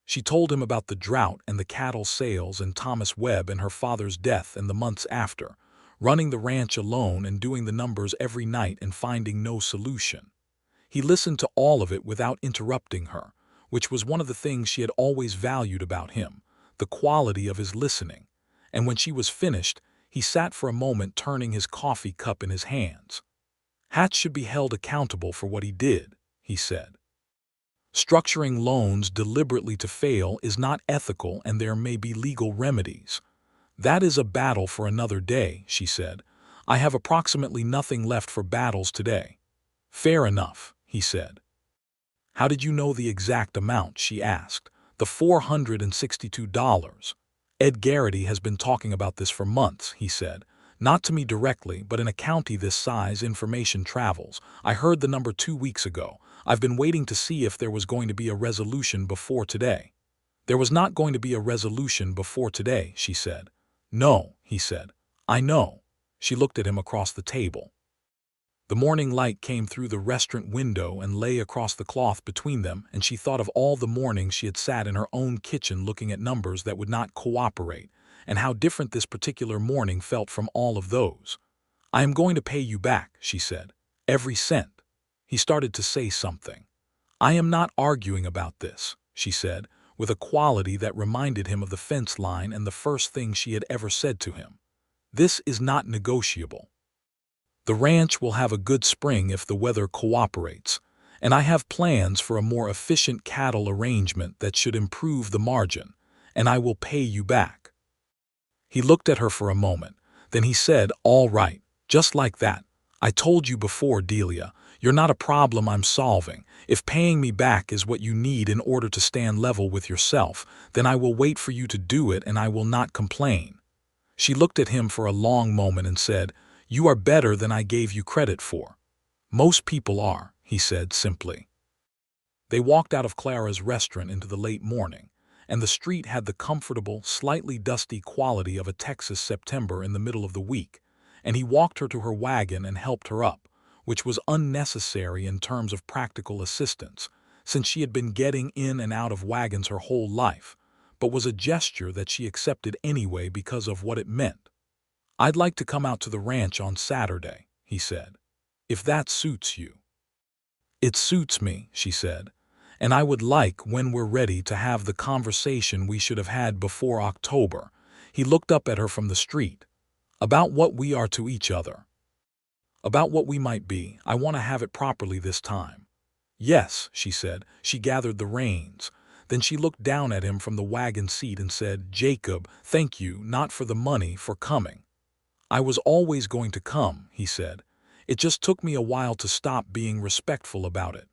She told him about the drought and the cattle sales and Thomas Webb and her father's death and the months after, running the ranch alone and doing the numbers every night and finding no solution. He listened to all of it without interrupting her, which was one of the things she had always valued about him, the quality of his listening, and when she was finished, he sat for a moment turning his coffee cup in his hands. "Hatch should be held accountable for what he did," he said. "Structuring loans deliberately to fail is not ethical and there may be legal remedies." "That is a battle for another day," she said. "I have approximately nothing left for battles today." "Fair enough," he said. "How did you know the exact amount?" she asked. "The $462. Ed Garrity has been talking about this for months," he said. "Not to me directly, but in a county this size information travels. I heard the number 2 weeks ago. I've been waiting to see if there was going to be a resolution before today." "There was not going to be a resolution before today," she said. "No," he said. "I know." She looked at him across the table. The morning light came through the restaurant window and lay across the cloth between them, and she thought of all the mornings she had sat in her own kitchen looking at numbers that would not cooperate, and how different this particular morning felt from all of those. "I am going to pay you back," she said. "Every cent." He started to say something. "I am not arguing about this," she said, with a quality that reminded him of the fence line and the first thing she had ever said to him. "This is not negotiable. The ranch will have a good spring if the weather cooperates, and I have plans for a more efficient cattle arrangement that should improve the margin, and I will pay you back." He looked at her for a moment, then he said, "All right, just like that. I told you before, Delia, you're not a problem I'm solving. If paying me back is what you need in order to stand level with yourself, then I will wait for you to do it and I will not complain." She looked at him for a long moment and said, "You are better than I gave you credit for." "Most people are," he said simply. They walked out of Clara's restaurant into the late morning, and the street had the comfortable, slightly dusty quality of a Texas September in the middle of the week, and he walked her to her wagon and helped her up, which was unnecessary in terms of practical assistance, since she had been getting in and out of wagons her whole life, but was a gesture that she accepted anyway because of what it meant. "I'd like to come out to the ranch on Saturday," he said, "if that suits you." "It suits me," she said, "and I would like, when we're ready, to have the conversation we should have had before October." He looked up at her from the street. "About what we are to each other. About what we might be. I want to have it properly this time." "Yes," she said. She gathered the reins. Then she looked down at him from the wagon seat and said, "Jacob, thank you, not for the money, for coming." "I was always going to come," he said. "It just took me a while to stop being respectful about it."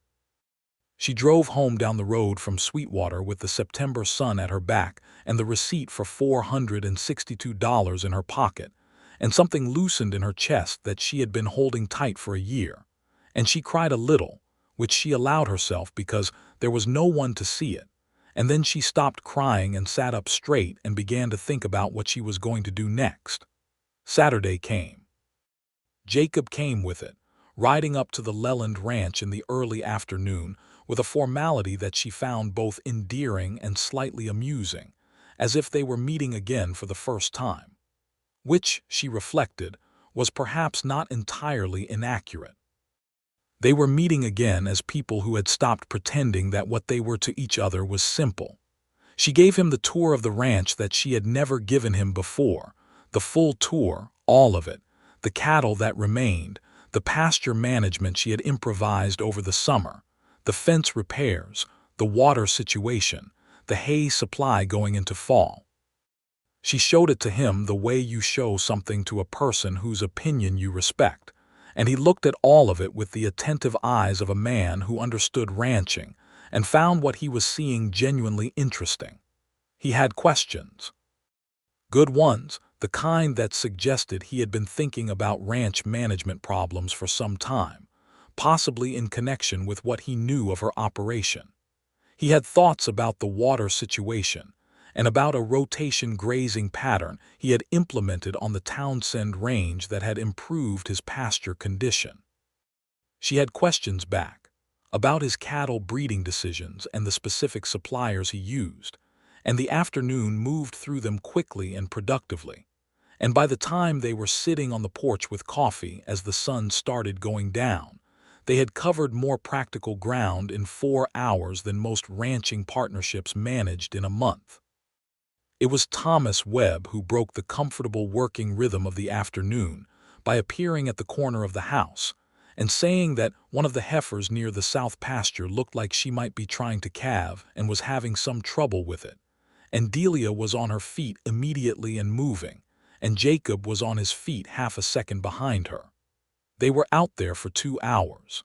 She drove home down the road from Sweetwater with the September sun at her back and the receipt for $462 in her pocket, and something loosened in her chest that she had been holding tight for a year. And she cried a little, which she allowed herself because there was no one to see it. And then she stopped crying and sat up straight and began to think about what she was going to do next. Saturday came. Jacob came with it, riding up to the Leland ranch in the early afternoon with a formality that she found both endearing and slightly amusing, as if they were meeting again for the first time. Which, she reflected, was perhaps not entirely inaccurate. They were meeting again as people who had stopped pretending that what they were to each other was simple. She gave him the tour of the ranch that she had never given him before, the full tour, all of it, the cattle that remained, the pasture management she had improvised over the summer, the fence repairs, the water situation, the hay supply going into fall. She showed it to him the way you show something to a person whose opinion you respect, and he looked at all of it with the attentive eyes of a man who understood ranching and found what he was seeing genuinely interesting. He had questions. Good ones, the kind that suggested he had been thinking about ranch management problems for some time, possibly in connection with what he knew of her operation. He had thoughts about the water situation and about a rotation grazing pattern he had implemented on the Townsend range that had improved his pasture condition. She had questions back about his cattle breeding decisions and the specific suppliers he used, and the afternoon moved through them quickly and productively. And by the time they were sitting on the porch with coffee as the sun started going down, they had covered more practical ground in 4 hours than most ranching partnerships managed in a month. It was Thomas Webb who broke the comfortable working rhythm of the afternoon by appearing at the corner of the house and saying that one of the heifers near the south pasture looked like she might be trying to calve and was having some trouble with it. And Delia was on her feet immediately and moving, and Jacob was on his feet half a second behind her. They were out there for 2 hours.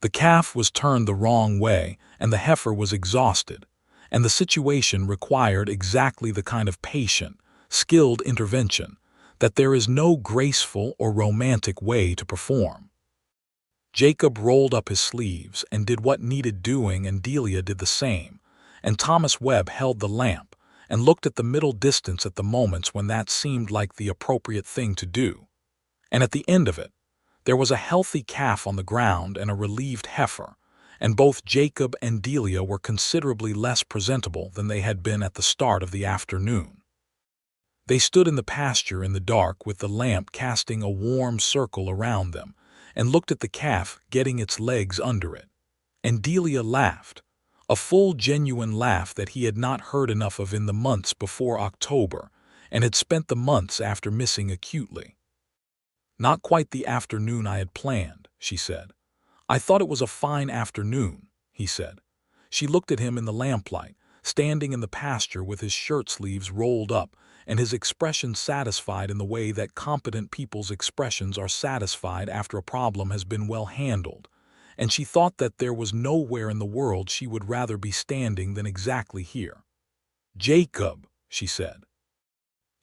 The calf was turned the wrong way, and the heifer was exhausted, and the situation required exactly the kind of patient, skilled intervention that there is no graceful or romantic way to perform. Jacob rolled up his sleeves and did what needed doing, and Delia did the same, and Thomas Webb held the lamp and looked at the middle distance at the moments when that seemed like the appropriate thing to do. And at the end of it, there was a healthy calf on the ground and a relieved heifer, and both Jacob and Delia were considerably less presentable than they had been at the start of the afternoon. They stood in the pasture in the dark with the lamp casting a warm circle around them, and looked at the calf getting its legs under it. And Delia laughed, a full genuine laugh that he had not heard enough of in the months before October, and had spent the months after missing acutely. "Not quite the afternoon I had planned," she said. "I thought it was a fine afternoon," he said. She looked at him in the lamplight, standing in the pasture with his shirt sleeves rolled up and his expression satisfied in the way that competent people's expressions are satisfied after a problem has been well handled, and she thought that there was nowhere in the world she would rather be standing than exactly here. "Jacob," she said.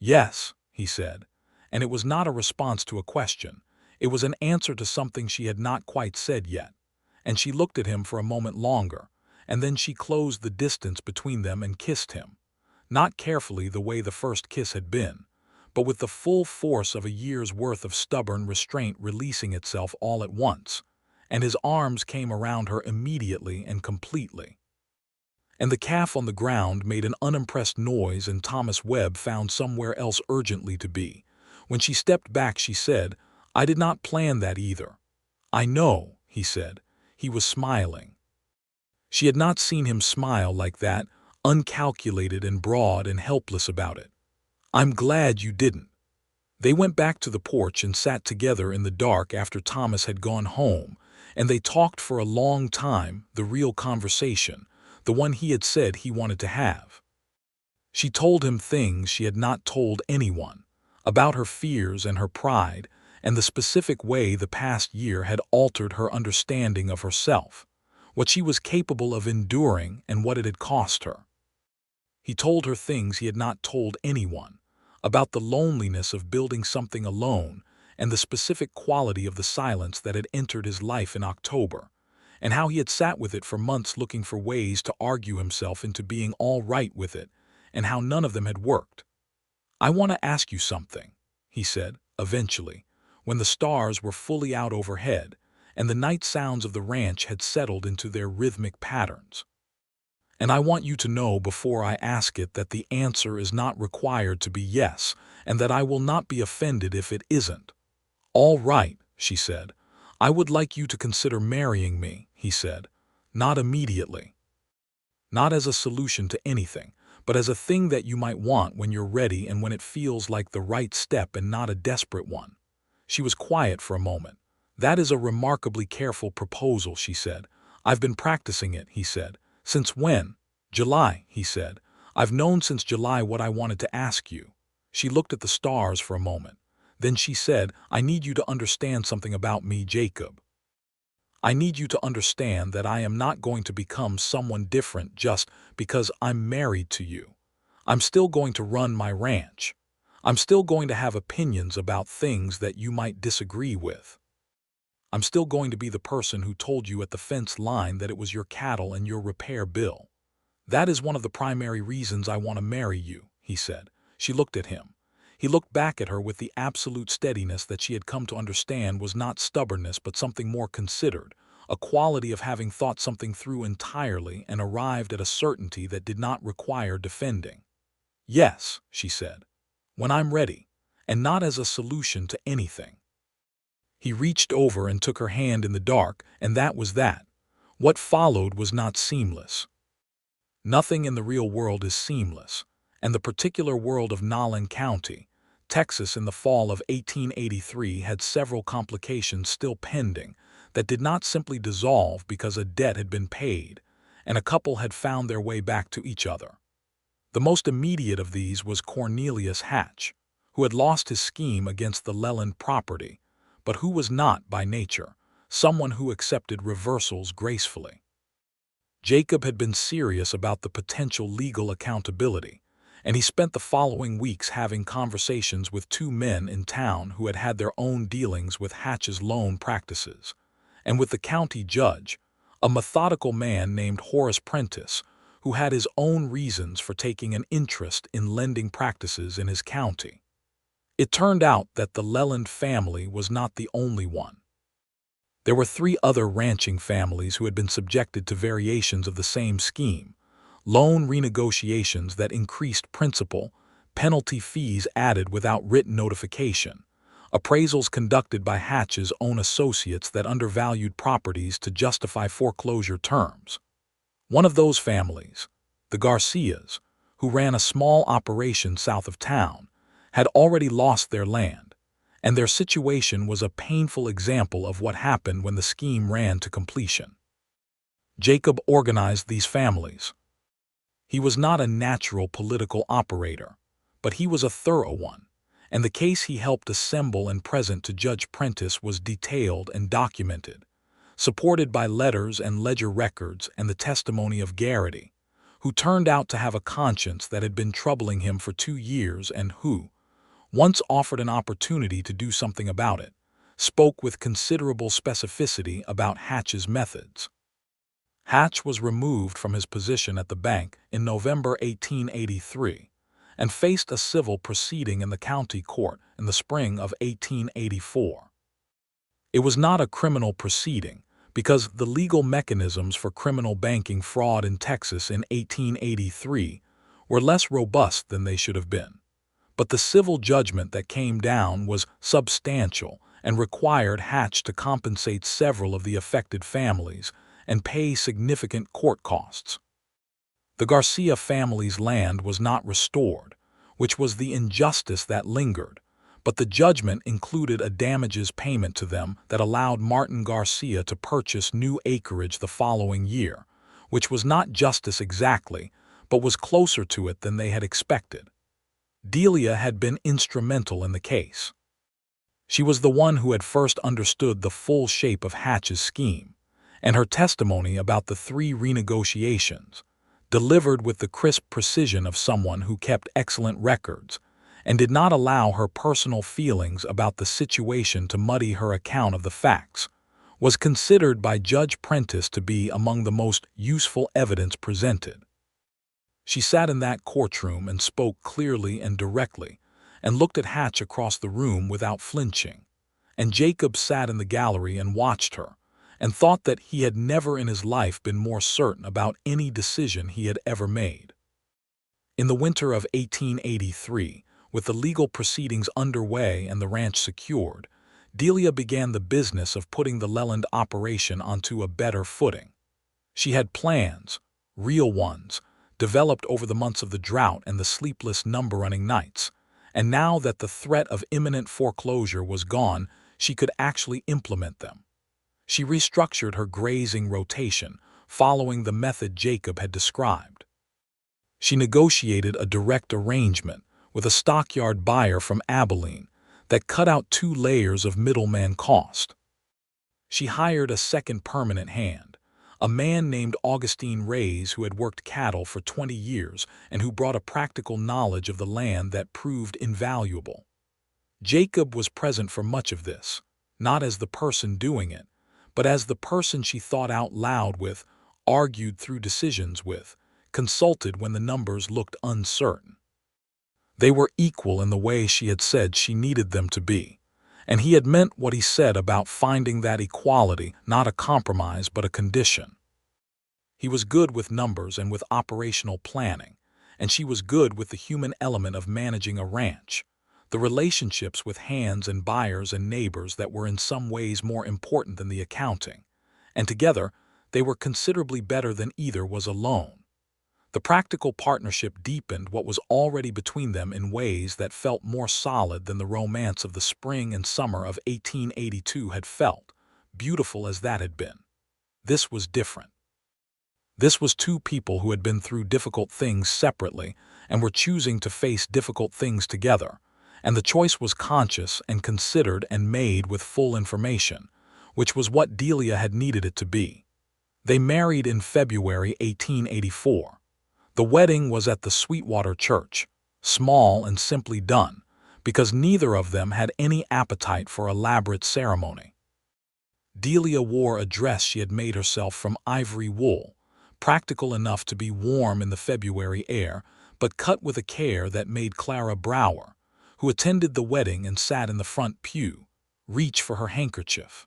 "Yes," he said, and it was not a response to a question. It was an answer to something she had not quite said yet, and she looked at him for a moment longer, and then she closed the distance between them and kissed him, not carefully the way the first kiss had been, but with the full force of a year's worth of stubborn restraint releasing itself all at once, and his arms came around her immediately and completely. And the calf on the ground made an unimpressed noise, and Thomas Webb found somewhere else urgently to be. When she stepped back, she said, "I did not plan that either." "I know," he said. He was smiling. She had not seen him smile like that, uncalculated and broad and helpless about it. "I'm glad you didn't." They went back to the porch and sat together in the dark after Thomas had gone home, and they talked for a long time, the real conversation, the one he had said he wanted to have. She told him things she had not told anyone, about her fears and her pride, and the specific way the past year had altered her understanding of herself, what she was capable of enduring and what it had cost her. He told her things he had not told anyone, about the loneliness of building something alone and the specific quality of the silence that had entered his life in October, and how he had sat with it for months looking for ways to argue himself into being all right with it, and how none of them had worked. "I want to ask you something," he said, eventually, when the stars were fully out overhead and the night sounds of the ranch had settled into their rhythmic patterns. "And I want you to know before I ask it that the answer is not required to be yes, and that I will not be offended if it isn't." "All right," she said. "I would like you to consider marrying me," he said. "Not immediately. Not as a solution to anything, but as a thing that you might want when you're ready and when it feels like the right step and not a desperate one." She was quiet for a moment. "That is a remarkably careful proposal," she said. "I've been practicing it," he said. "Since when?" "July," he said. "I've known since July what I wanted to ask you." She looked at the stars for a moment. Then she said, "I need you to understand something about me, Jacob. I need you to understand that I am not going to become someone different just because I'm married to you. I'm still going to run my ranch. I'm still going to have opinions about things that you might disagree with. I'm still going to be the person who told you at the fence line that it was your cattle and your repair bill. That is one of the primary reasons I want to marry you," he said. She looked at him. He looked back at her with the absolute steadiness that she had come to understand was not stubbornness but something more considered, a quality of having thought something through entirely and arrived at a certainty that did not require defending. "Yes," she said, "when I'm ready, and not as a solution to anything." He reached over and took her hand in the dark, and that was that. What followed was not seamless. Nothing in the real world is seamless, and the particular world of Nolin County, Texas in the fall of 1883 had several complications still pending that did not simply dissolve because a debt had been paid and a couple had found their way back to each other. The most immediate of these was Cornelius Hatch, who had lost his scheme against the Leland property, but who was not, by nature, someone who accepted reversals gracefully. Jacob had been serious about the potential legal accountability, and he spent the following weeks having conversations with two men in town who had had their own dealings with Hatch's loan practices, and with the county judge, a methodical man named Horace Prentice, who had his own reasons for taking an interest in lending practices in his county. It turned out that the Leland family was not the only one. There were three other ranching families who had been subjected to variations of the same scheme: loan renegotiations that increased principal, penalty fees added without written notification, appraisals conducted by Hatch's own associates that undervalued properties to justify foreclosure terms. One of those families, the Garcias, who ran a small operation south of town, had already lost their land, and their situation was a painful example of what happened when the scheme ran to completion. Jacob organized these families. He was not a natural political operator, but he was a thorough one, and the case he helped assemble and present to Judge Prentice was detailed and documented, supported by letters and ledger records and the testimony of Garrity, who turned out to have a conscience that had been troubling him for 2 years and who, once offered an opportunity to do something about it, spoke with considerable specificity about Hatch's methods. Hatch was removed from his position at the bank in November 1883 and faced a civil proceeding in the county court in the spring of 1884. It was not a criminal proceeding, because the legal mechanisms for criminal banking fraud in Texas in 1883 were less robust than they should have been. But the civil judgment that came down was substantial and required Hatch to compensate several of the affected families and pay significant court costs. The Garcia family's land was not restored, which was the injustice that lingered, but the judgment included a damages payment to them that allowed Martin Garcia to purchase new acreage the following year, which was not justice exactly, but was closer to it than they had expected. Delia had been instrumental in the case. She was the one who had first understood the full shape of Hatch's scheme, and her testimony about the 3 renegotiations, delivered with the crisp precision of someone who kept excellent records and did not allow her personal feelings about the situation to muddy her account of the facts, was considered by Judge Prentice to be among the most useful evidence presented. She sat in that courtroom and spoke clearly and directly, and looked at Hatch across the room without flinching, and Jacob sat in the gallery and watched her, and thought that he had never in his life been more certain about any decision he had ever made. In the winter of 1883, with the legal proceedings underway and the ranch secured, Delia began the business of putting the Leland operation onto a better footing. She had plans, real ones, developed over the months of the drought and the sleepless number-running nights, and now that the threat of imminent foreclosure was gone, she could actually implement them. She restructured her grazing rotation, following the method Jacob had described. She negotiated a direct arrangement with a stockyard buyer from Abilene that cut out 2 layers of middleman cost. She hired a second permanent hand, a man named Augustine Reyes who had worked cattle for 20 years and who brought a practical knowledge of the land that proved invaluable. Jacob was present for much of this, not as the person doing it, but as the person she thought out loud with, argued through decisions with, consulted when the numbers looked uncertain. They were equal in the way she had said she needed them to be, and he had meant what he said about finding that equality not a compromise but a condition. He was good with numbers and with operational planning, and she was good with the human element of managing a ranch, the relationships with hands and buyers and neighbors that were in some ways more important than the accounting, and together they were considerably better than either was alone. The practical partnership deepened what was already between them in ways that felt more solid than the romance of the spring and summer of 1882 had felt, beautiful as that had been. This was different. This was 2 people who had been through difficult things separately and were choosing to face difficult things together, and the choice was conscious and considered and made with full information, which was what Delia had needed it to be. They married in February 1884. The wedding was at the Sweetwater church, small and simply done, because neither of them had any appetite for elaborate ceremony. Delia wore a dress she had made herself from ivory wool, practical enough to be warm in the February air, but cut with a care that made Clara Brower, who attended the wedding and sat in the front pew, reach for her handkerchief.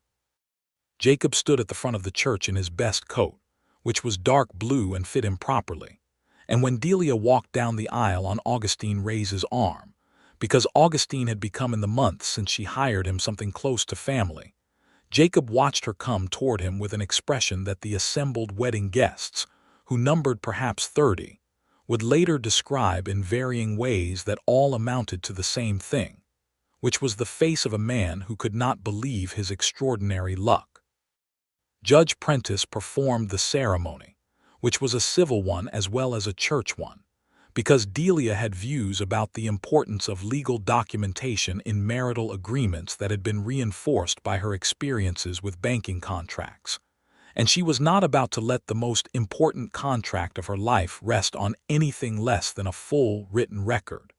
Jacob stood at the front of the church in his best coat, which was dark blue and fit him properly, and when Delia walked down the aisle on Augustine Reyes's arm, because Augustine had become in the months since she hired him something close to family, Jacob watched her come toward him with an expression that the assembled wedding guests, who numbered perhaps 30, would later describe in varying ways that all amounted to the same thing, which was the face of a man who could not believe his extraordinary luck. Judge Prentice performed the ceremony, which was a civil one as well as a church one, because Delia had views about the importance of legal documentation in marital agreements that had been reinforced by her experiences with banking contracts, and she was not about to let the most important contract of her life rest on anything less than a full written record.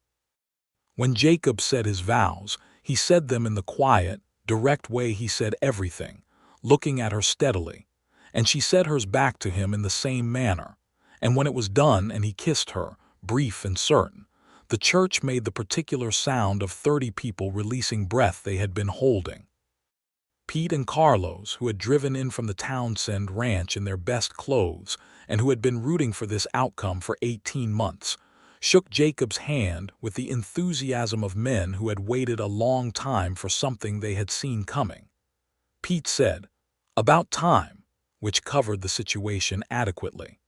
When Jacob said his vows, he said them in the quiet, direct way he said everything, looking at her steadily, and she said hers back to him in the same manner, and when it was done and he kissed her, brief and certain, the church made the particular sound of 30 people releasing breath they had been holding. Pete and Carlos, who had driven in from the Townsend ranch in their best clothes and who had been rooting for this outcome for 18 months, shook Jacob's hand with the enthusiasm of men who had waited a long time for something they had seen coming. Pete said, "About time," which covered the situation adequately.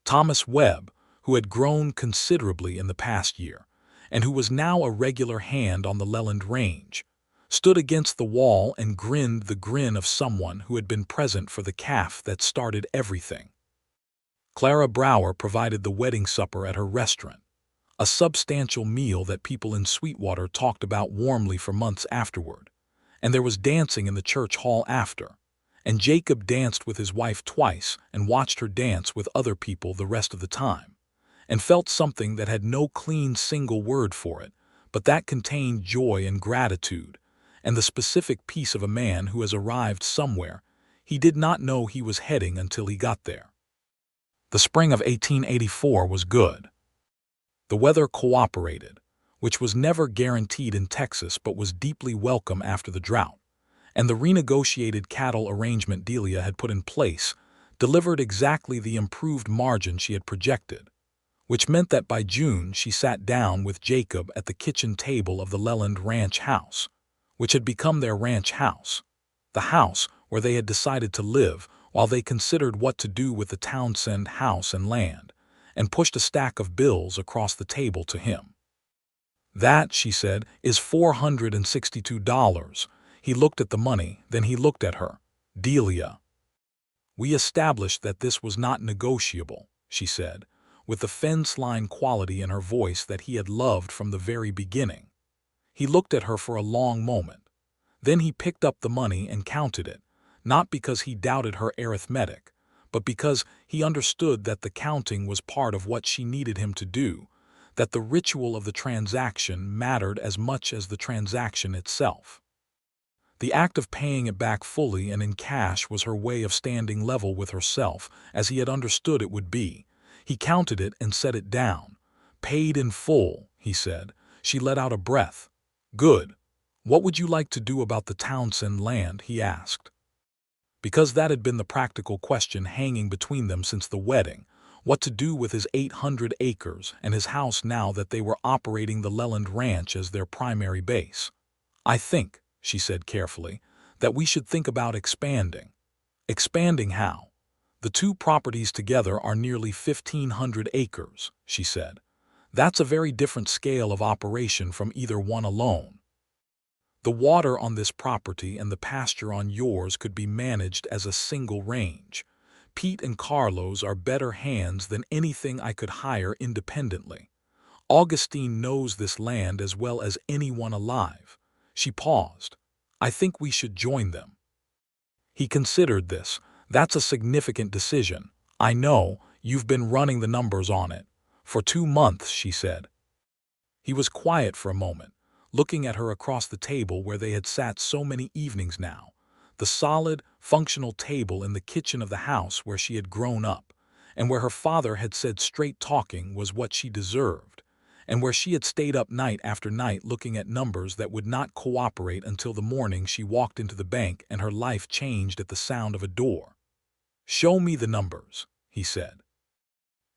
Thomas Webb, who had grown considerably in the past year, and who was now a regular hand on the Leland Range, stood against the wall and grinned the grin of someone who had been present for the calf that started everything. Clara Brower provided the wedding supper at her restaurant, a substantial meal that people in Sweetwater talked about warmly for months afterward, and there was dancing in the church hall after, and Jacob danced with his wife twice and watched her dance with other people the rest of the time, and felt something that had no clean single word for it, but that contained joy and gratitude, and the specific piece of a man who has arrived somewhere he did not know he was heading until he got there. The spring of 1884 was good. The weather cooperated, which was never guaranteed in Texas but was deeply welcome after the drought, and the renegotiated cattle arrangement Delia had put in place delivered exactly the improved margin she had projected, which meant that by June she sat down with Jacob at the kitchen table of the Leland ranch house, which had become their ranch house, the house where they had decided to live while they considered what to do with the Townsend house and land, and pushed a stack of bills across the table to him. "That," she said, "is $462. He looked at the money, then he looked at her. "Delia." "We established that this was not negotiable," she said, with the fence-line quality in her voice that he had loved from the very beginning. He looked at her for a long moment. Then he picked up the money and counted it, not because he doubted her arithmetic, but because he understood that the counting was part of what she needed him to do, that the ritual of the transaction mattered as much as the transaction itself. The act of paying it back fully and in cash was her way of standing level with herself, as he had understood it would be. He counted it and set it down. "Paid in full," he said. She let out a breath. "Good. What would you like to do about the Townsend land?" he asked. Because that had been the practical question hanging between them since the wedding, what to do with his 800 acres and his house now that they were operating the Leland Ranch as their primary base. "I think," she said carefully, "that we should think about expanding." "Expanding how?" "The two properties together are nearly 1,500 acres, she said. "That's a very different scale of operation from either one alone. The water on this property and the pasture on yours could be managed as a single range. Pete and Carlos are better hands than anything I could hire independently. Augustine knows this land as well as anyone alive." She paused. "I think we should join them." He considered this. "That's a significant decision. I know, you've been running the numbers on it." "For 2 months," she said. He was quiet for a moment, looking at her across the table where they had sat so many evenings now, the solid, functional table in the kitchen of the house where she had grown up, and where her father had said straight talking was what she deserved, and where she had stayed up night after night looking at numbers that would not cooperate until the morning she walked into the bank and her life changed at the sound of a door. "Show me the numbers," he said.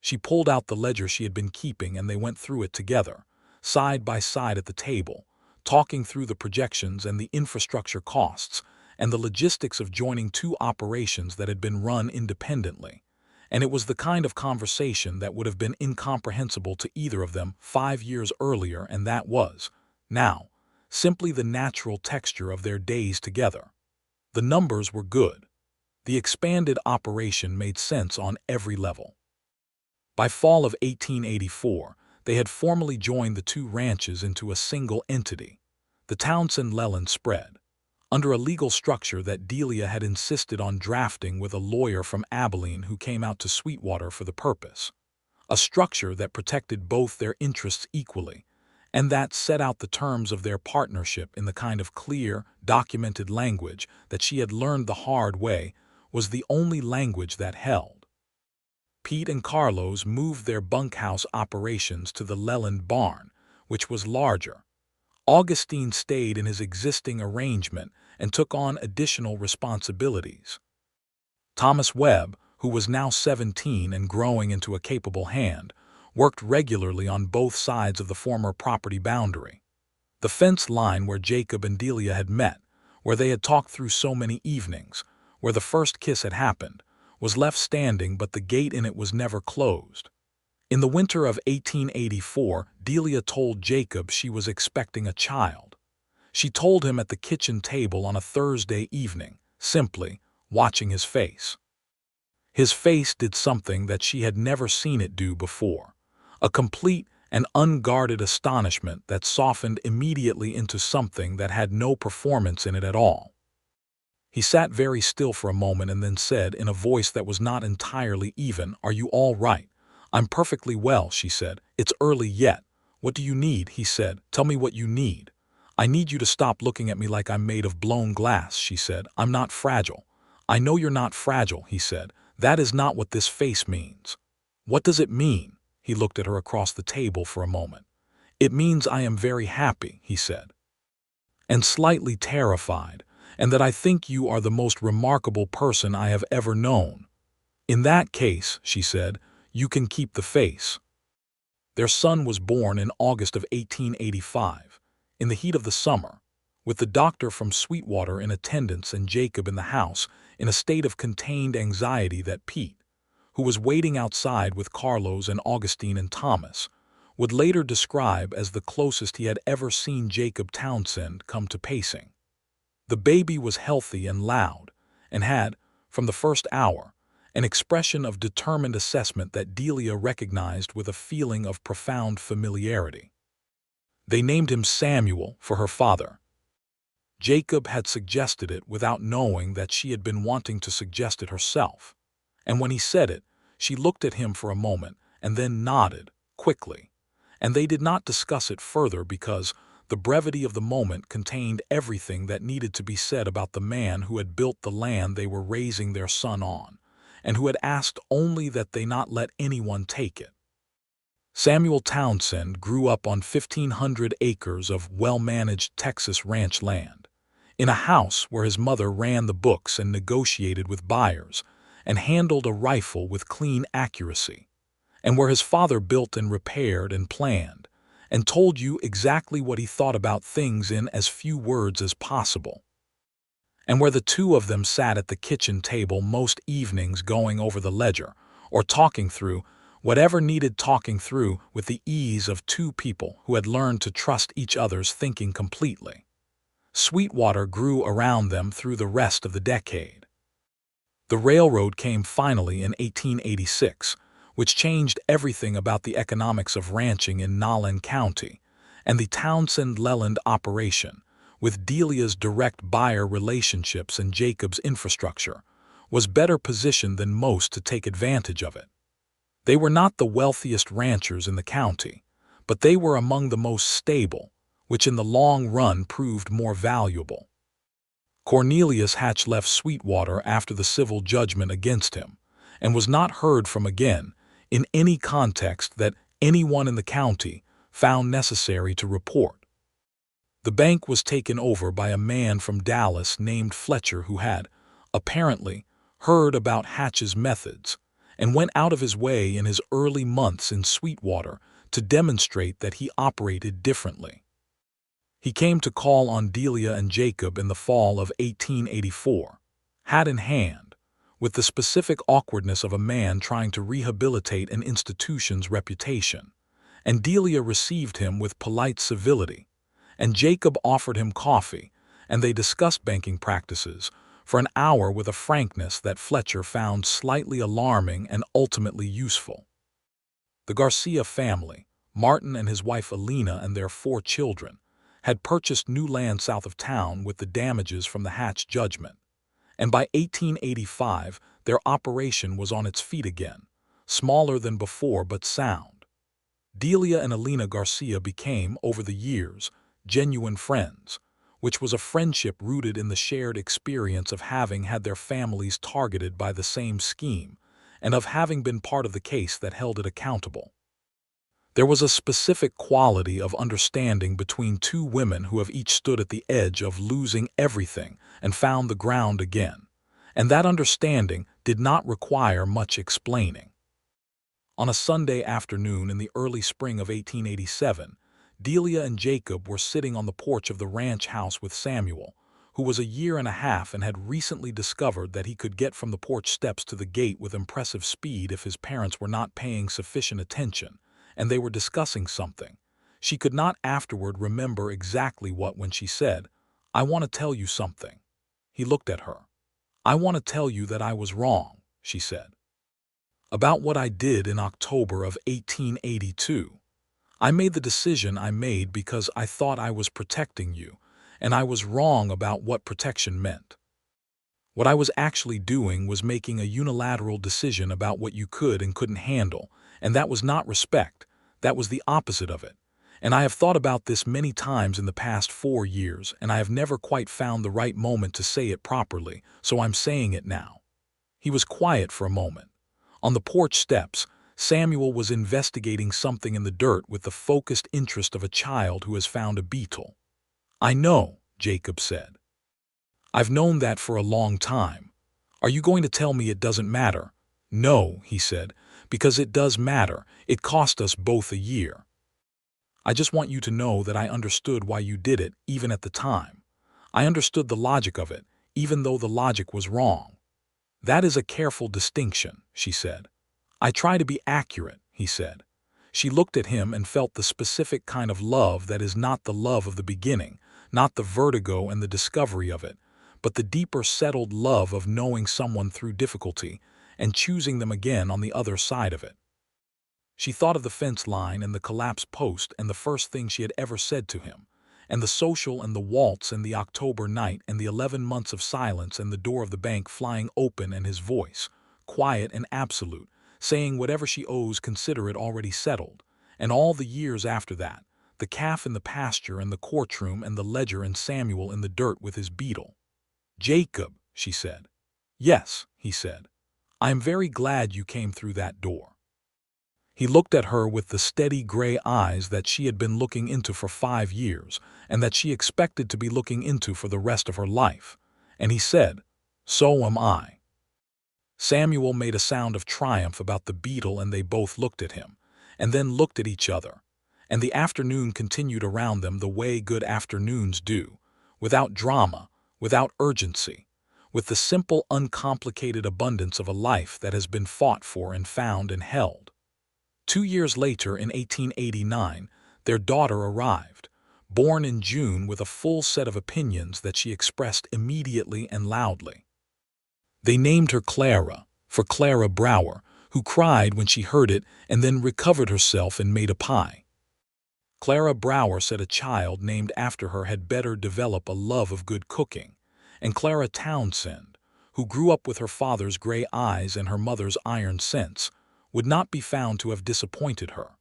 She pulled out the ledger she had been keeping and they went through it together, side by side at the table, talking through the projections and the infrastructure costs and the logistics of joining two operations that had been run independently. And it was the kind of conversation that would have been incomprehensible to either of them 5 years earlier, and that was, now, simply the natural texture of their days together. The numbers were good. The expanded operation made sense on every level. By fall of 1884, they had formally joined the two ranches into a single entity, the Townsend Leland spread, under a legal structure that Delia had insisted on drafting with a lawyer from Abilene who came out to Sweetwater for the purpose, a structure that protected both their interests equally, and that set out the terms of their partnership in the kind of clear, documented language that she had learned the hard way was the only language that held. Pete and Carlos moved their bunkhouse operations to the Leland barn, which was larger. Augustine stayed in his existing arrangement, and took on additional responsibilities. Thomas Webb, who was now 17 and growing into a capable hand, worked regularly on both sides of the former property boundary. The fence line where Jacob and Delia had met, where they had talked through so many evenings, where the first kiss had happened, was left standing, but the gate in it was never closed. In the winter of 1884, Delia told Jacob she was expecting a child. She told him at the kitchen table on a Thursday evening, simply watching his face. His face did something that she had never seen it do before, a complete and unguarded astonishment that softened immediately into something that had no performance in it at all. He sat very still for a moment and then said in a voice that was not entirely even, "Are you all right?" "I'm perfectly well," she said. "It's early yet." "What do you need?" he said. "Tell me what you need." "I need you to stop looking at me like I'm made of blown glass," she said. "I'm not fragile." "I know you're not fragile," he said. "That is not what this face means." "What does it mean?" He looked at her across the table for a moment. "It means I am very happy," he said, "and slightly terrified, and that I think you are the most remarkable person I have ever known." "In that case," she said, "you can keep the face." Their son was born in August of 1885, in the heat of the summer, with the doctor from Sweetwater in attendance and Jacob in the house in a state of contained anxiety that Pete, who was waiting outside with Carlos and Augustine and Thomas, would later describe as the closest he had ever seen Jacob Townsend come to pacing. The baby was healthy and loud, and had, from the first hour, an expression of determined assessment that Delia recognized with a feeling of profound familiarity. They named him Samuel for her father. Jacob had suggested it without knowing that she had been wanting to suggest it herself, and when he said it, she looked at him for a moment and then nodded, quickly, and they did not discuss it further because the brevity of the moment contained everything that needed to be said about the man who had built the land they were raising their son on, and who had asked only that they not let anyone take it. Samuel Townsend grew up on 1,500 acres of well-managed Texas ranch land, in a house where his mother ran the books and negotiated with buyers, and handled a rifle with clean accuracy, and where his father built and repaired and planned, and told you exactly what he thought about things in as few words as possible, and where the two of them sat at the kitchen table most evenings going over the ledger, or talking through whatever needed talking through with the ease of two people who had learned to trust each other's thinking completely. Sweetwater grew around them through the rest of the decade. The railroad came finally in 1886, which changed everything about the economics of ranching in Nolin County, and the Townsend Leland operation, with Delia's direct buyer relationships and Jacob's infrastructure, was better positioned than most to take advantage of it. They were not the wealthiest ranchers in the county, but they were among the most stable, which in the long run proved more valuable. Cornelius Hatch left Sweetwater after the civil judgment against him, and was not heard from again in any context that anyone in the county found necessary to report. The bank was taken over by a man from Dallas named Fletcher who had, apparently, heard about Hatch's methods, and went out of his way in his early months in Sweetwater to demonstrate that he operated differently. He came to call on Delia and Jacob in the fall of 1884, hat in hand, with the specific awkwardness of a man trying to rehabilitate an institution's reputation, and Delia received him with polite civility, and Jacob offered him coffee, and they discussed banking practices for an hour with a frankness that Fletcher found slightly alarming and ultimately useful. The Garcia family, Martin and his wife Alina and their 4 children, had purchased new land south of town with the damages from the Hatch judgment, and by 1885 their operation was on its feet again, smaller than before but sound. Delia and Alina Garcia became, over the years, genuine friends, which was a friendship rooted in the shared experience of having had their families targeted by the same scheme, and of having been part of the case that held it accountable. There was a specific quality of understanding between two women who have each stood at the edge of losing everything and found the ground again, and that understanding did not require much explaining. On a Sunday afternoon in the early spring of 1887, Delia and Jacob were sitting on the porch of the ranch house with Samuel, who was a year and a half and had recently discovered that he could get from the porch steps to the gate with impressive speed if his parents were not paying sufficient attention, and they were discussing something. She could not afterward remember exactly what when she said, "I want to tell you something." He looked at her. "I want to tell you that I was wrong," she said. "About what I did in October of 1882. I made the decision I made because I thought I was protecting you, and I was wrong about what protection meant. What I was actually doing was making a unilateral decision about what you could and couldn't handle, and that was not respect, that was the opposite of it. And I have thought about this many times in the past 4 years, and I have never quite found the right moment to say it properly, so I'm saying it now." He was quiet for a moment. On the porch steps, Samuel was investigating something in the dirt with the focused interest of a child who has found a beetle. "I know," Jacob said. "I've known that for a long time. Are you going to tell me it doesn't matter?" "No," he said, "because it does matter. It cost us both a year. I just want you to know that I understood why you did it, even at the time. I understood the logic of it, even though the logic was wrong." "That is a careful distinction," she said. "I try to be accurate," he said. She looked at him and felt the specific kind of love that is not the love of the beginning, not the vertigo and the discovery of it, but the deeper settled love of knowing someone through difficulty and choosing them again on the other side of it. She thought of the fence line and the collapsed post and the first thing she had ever said to him, and the social and the waltz and the October night and the 11 months of silence and the door of the bank flying open and his voice, quiet and absolute, saying whatever she owes consider it already settled, and all the years after that, the calf in the pasture and the courtroom and the ledger and Samuel in the dirt with his beetle. "Jacob," she said. "Yes," he said. "I am very glad you came through that door." He looked at her with the steady gray eyes that she had been looking into for 5 years and that she expected to be looking into for the rest of her life, and he said, "So am I." Samuel made a sound of triumph about the beetle and they both looked at him, and then looked at each other, and the afternoon continued around them the way good afternoons do, without drama, without urgency, with the simple, uncomplicated abundance of a life that has been fought for and found and held. 2 years later, in 1889, their daughter arrived, born in June with a full set of opinions that she expressed immediately and loudly. They named her Clara, for Clara Brower, who cried when she heard it and then recovered herself and made a pie. Clara Brower said a child named after her had better develop a love of good cooking, and Clara Townsend, who grew up with her father's gray eyes and her mother's iron sense, would not be found to have disappointed her.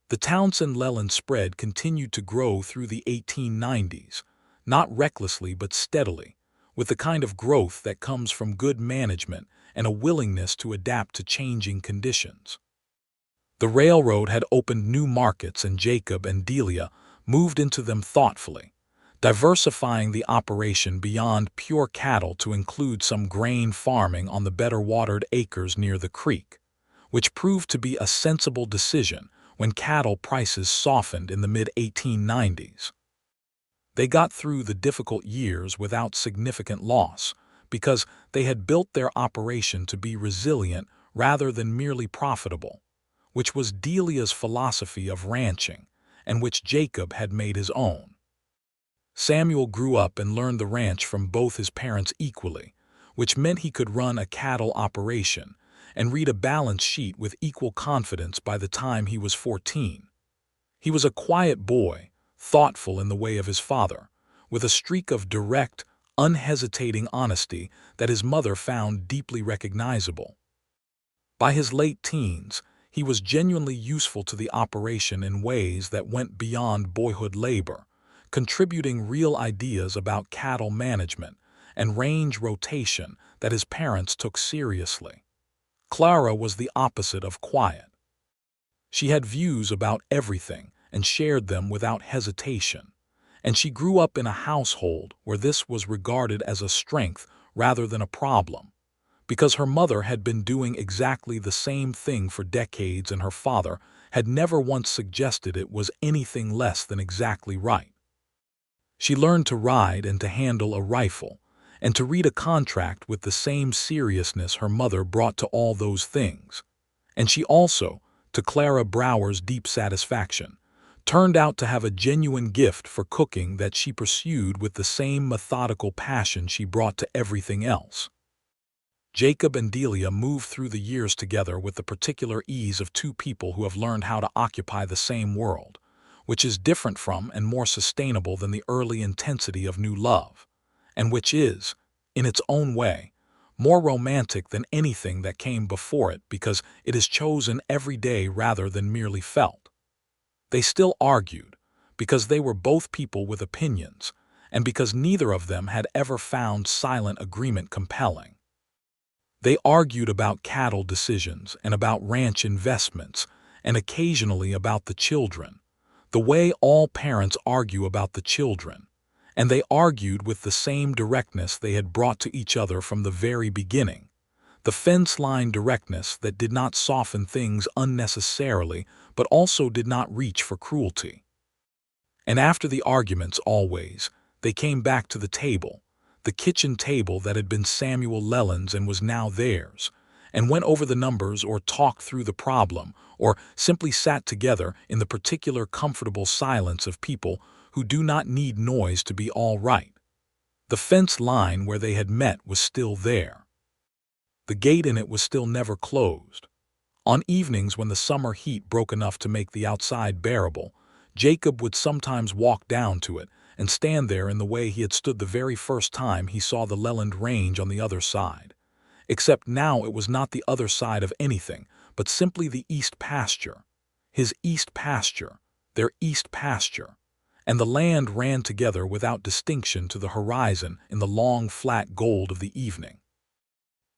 The Townsend-Leland spread continued to grow through the 1890s, not recklessly but steadily, with the kind of growth that comes from good management and a willingness to adapt to changing conditions. The railroad had opened new markets and Jacob and Delia moved into them thoughtfully, diversifying the operation beyond pure cattle to include some grain farming on the better-watered acres near the creek, which proved to be a sensible decision when cattle prices softened in the mid-1890s. They got through the difficult years without significant loss because they had built their operation to be resilient rather than merely profitable, which was Delia's philosophy of ranching and which Jacob had made his own. Samuel grew up and learned the ranch from both his parents equally, which meant he could run a cattle operation and read a balance sheet with equal confidence by the time he was 14. He was a quiet boy, thoughtful in the way of his father, with a streak of direct, unhesitating honesty that his mother found deeply recognizable. By his late teens, he was genuinely useful to the operation in ways that went beyond boyhood labor, contributing real ideas about cattle management and range rotation that his parents took seriously. Clara was the opposite of quiet. She had views about everything and shared them without hesitation. And she grew up in a household where this was regarded as a strength rather than a problem, because her mother had been doing exactly the same thing for decades and her father had never once suggested it was anything less than exactly right. She learned to ride and to handle a rifle, and to read a contract with the same seriousness her mother brought to all those things. And she also, to Clara Brower's deep satisfaction, turned out to have a genuine gift for cooking that she pursued with the same methodical passion she brought to everything else. Jacob and Delia moved through the years together with the particular ease of two people who have learned how to occupy the same world, which is different from and more sustainable than the early intensity of new love, and which is, in its own way, more romantic than anything that came before it because it is chosen every day rather than merely felt. They still argued, because they were both people with opinions, and because neither of them had ever found silent agreement compelling. They argued about cattle decisions and about ranch investments, and occasionally about the children, the way all parents argue about the children, and they argued with the same directness they had brought to each other from the very beginning, the fence-line directness that did not soften things unnecessarily but also did not reach for cruelty. And after the arguments always, they came back to the table, the kitchen table that had been Samuel Leland's and was now theirs, and went over the numbers or talked through the problem, or simply sat together in the particular comfortable silence of people who do not need noise to be all right. The fence line where they had met was still there. The gate in it was still never closed. On evenings when the summer heat broke enough to make the outside bearable, Jacob would sometimes walk down to it and stand there in the way he had stood the very first time he saw the Leland range on the other side. Except now it was not the other side of anything, but simply the east pasture. His east pasture, their east pasture. And the land ran together without distinction to the horizon in the long flat gold of the evening.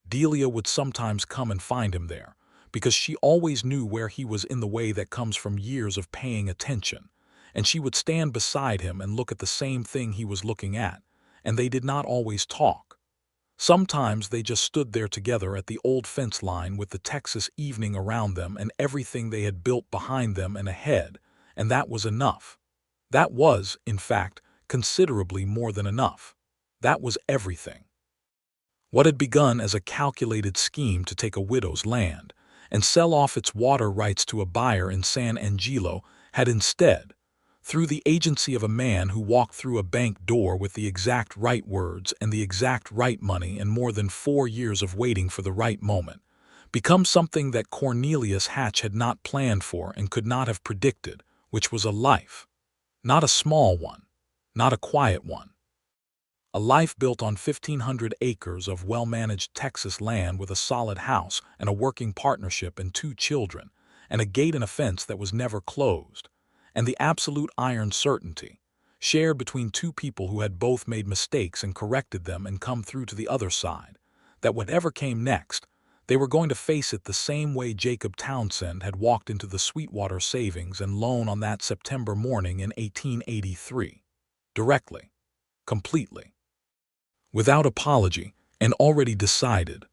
Delia would sometimes come and find him there, because she always knew where he was in the way that comes from years of paying attention, and she would stand beside him and look at the same thing he was looking at, and they did not always talk. Sometimes they just stood there together at the old fence line with the Texas evening around them and everything they had built behind them and ahead, and that was enough. That was, in fact, considerably more than enough. That was everything. What had begun as a calculated scheme to take a widow's land and sell off its water rights to a buyer in San Angelo had instead, through the agency of a man who walked through a bank door with the exact right words and the exact right money and more than 4 years of waiting for the right moment, become something that Cornelius Hatch had not planned for and could not have predicted, which was a life. Not a small one, not a quiet one. A life built on 1,500 acres of well-managed Texas land with a solid house and a working partnership and 2 children, and a gate and a fence that was never closed, and the absolute iron certainty, shared between 2 people who had both made mistakes and corrected them and come through to the other side, that whatever came next, they were going to face it the same way Jacob Townsend had walked into the Sweetwater savings and loan on that September morning in 1883. Directly. Completely. Without apology, and already decided,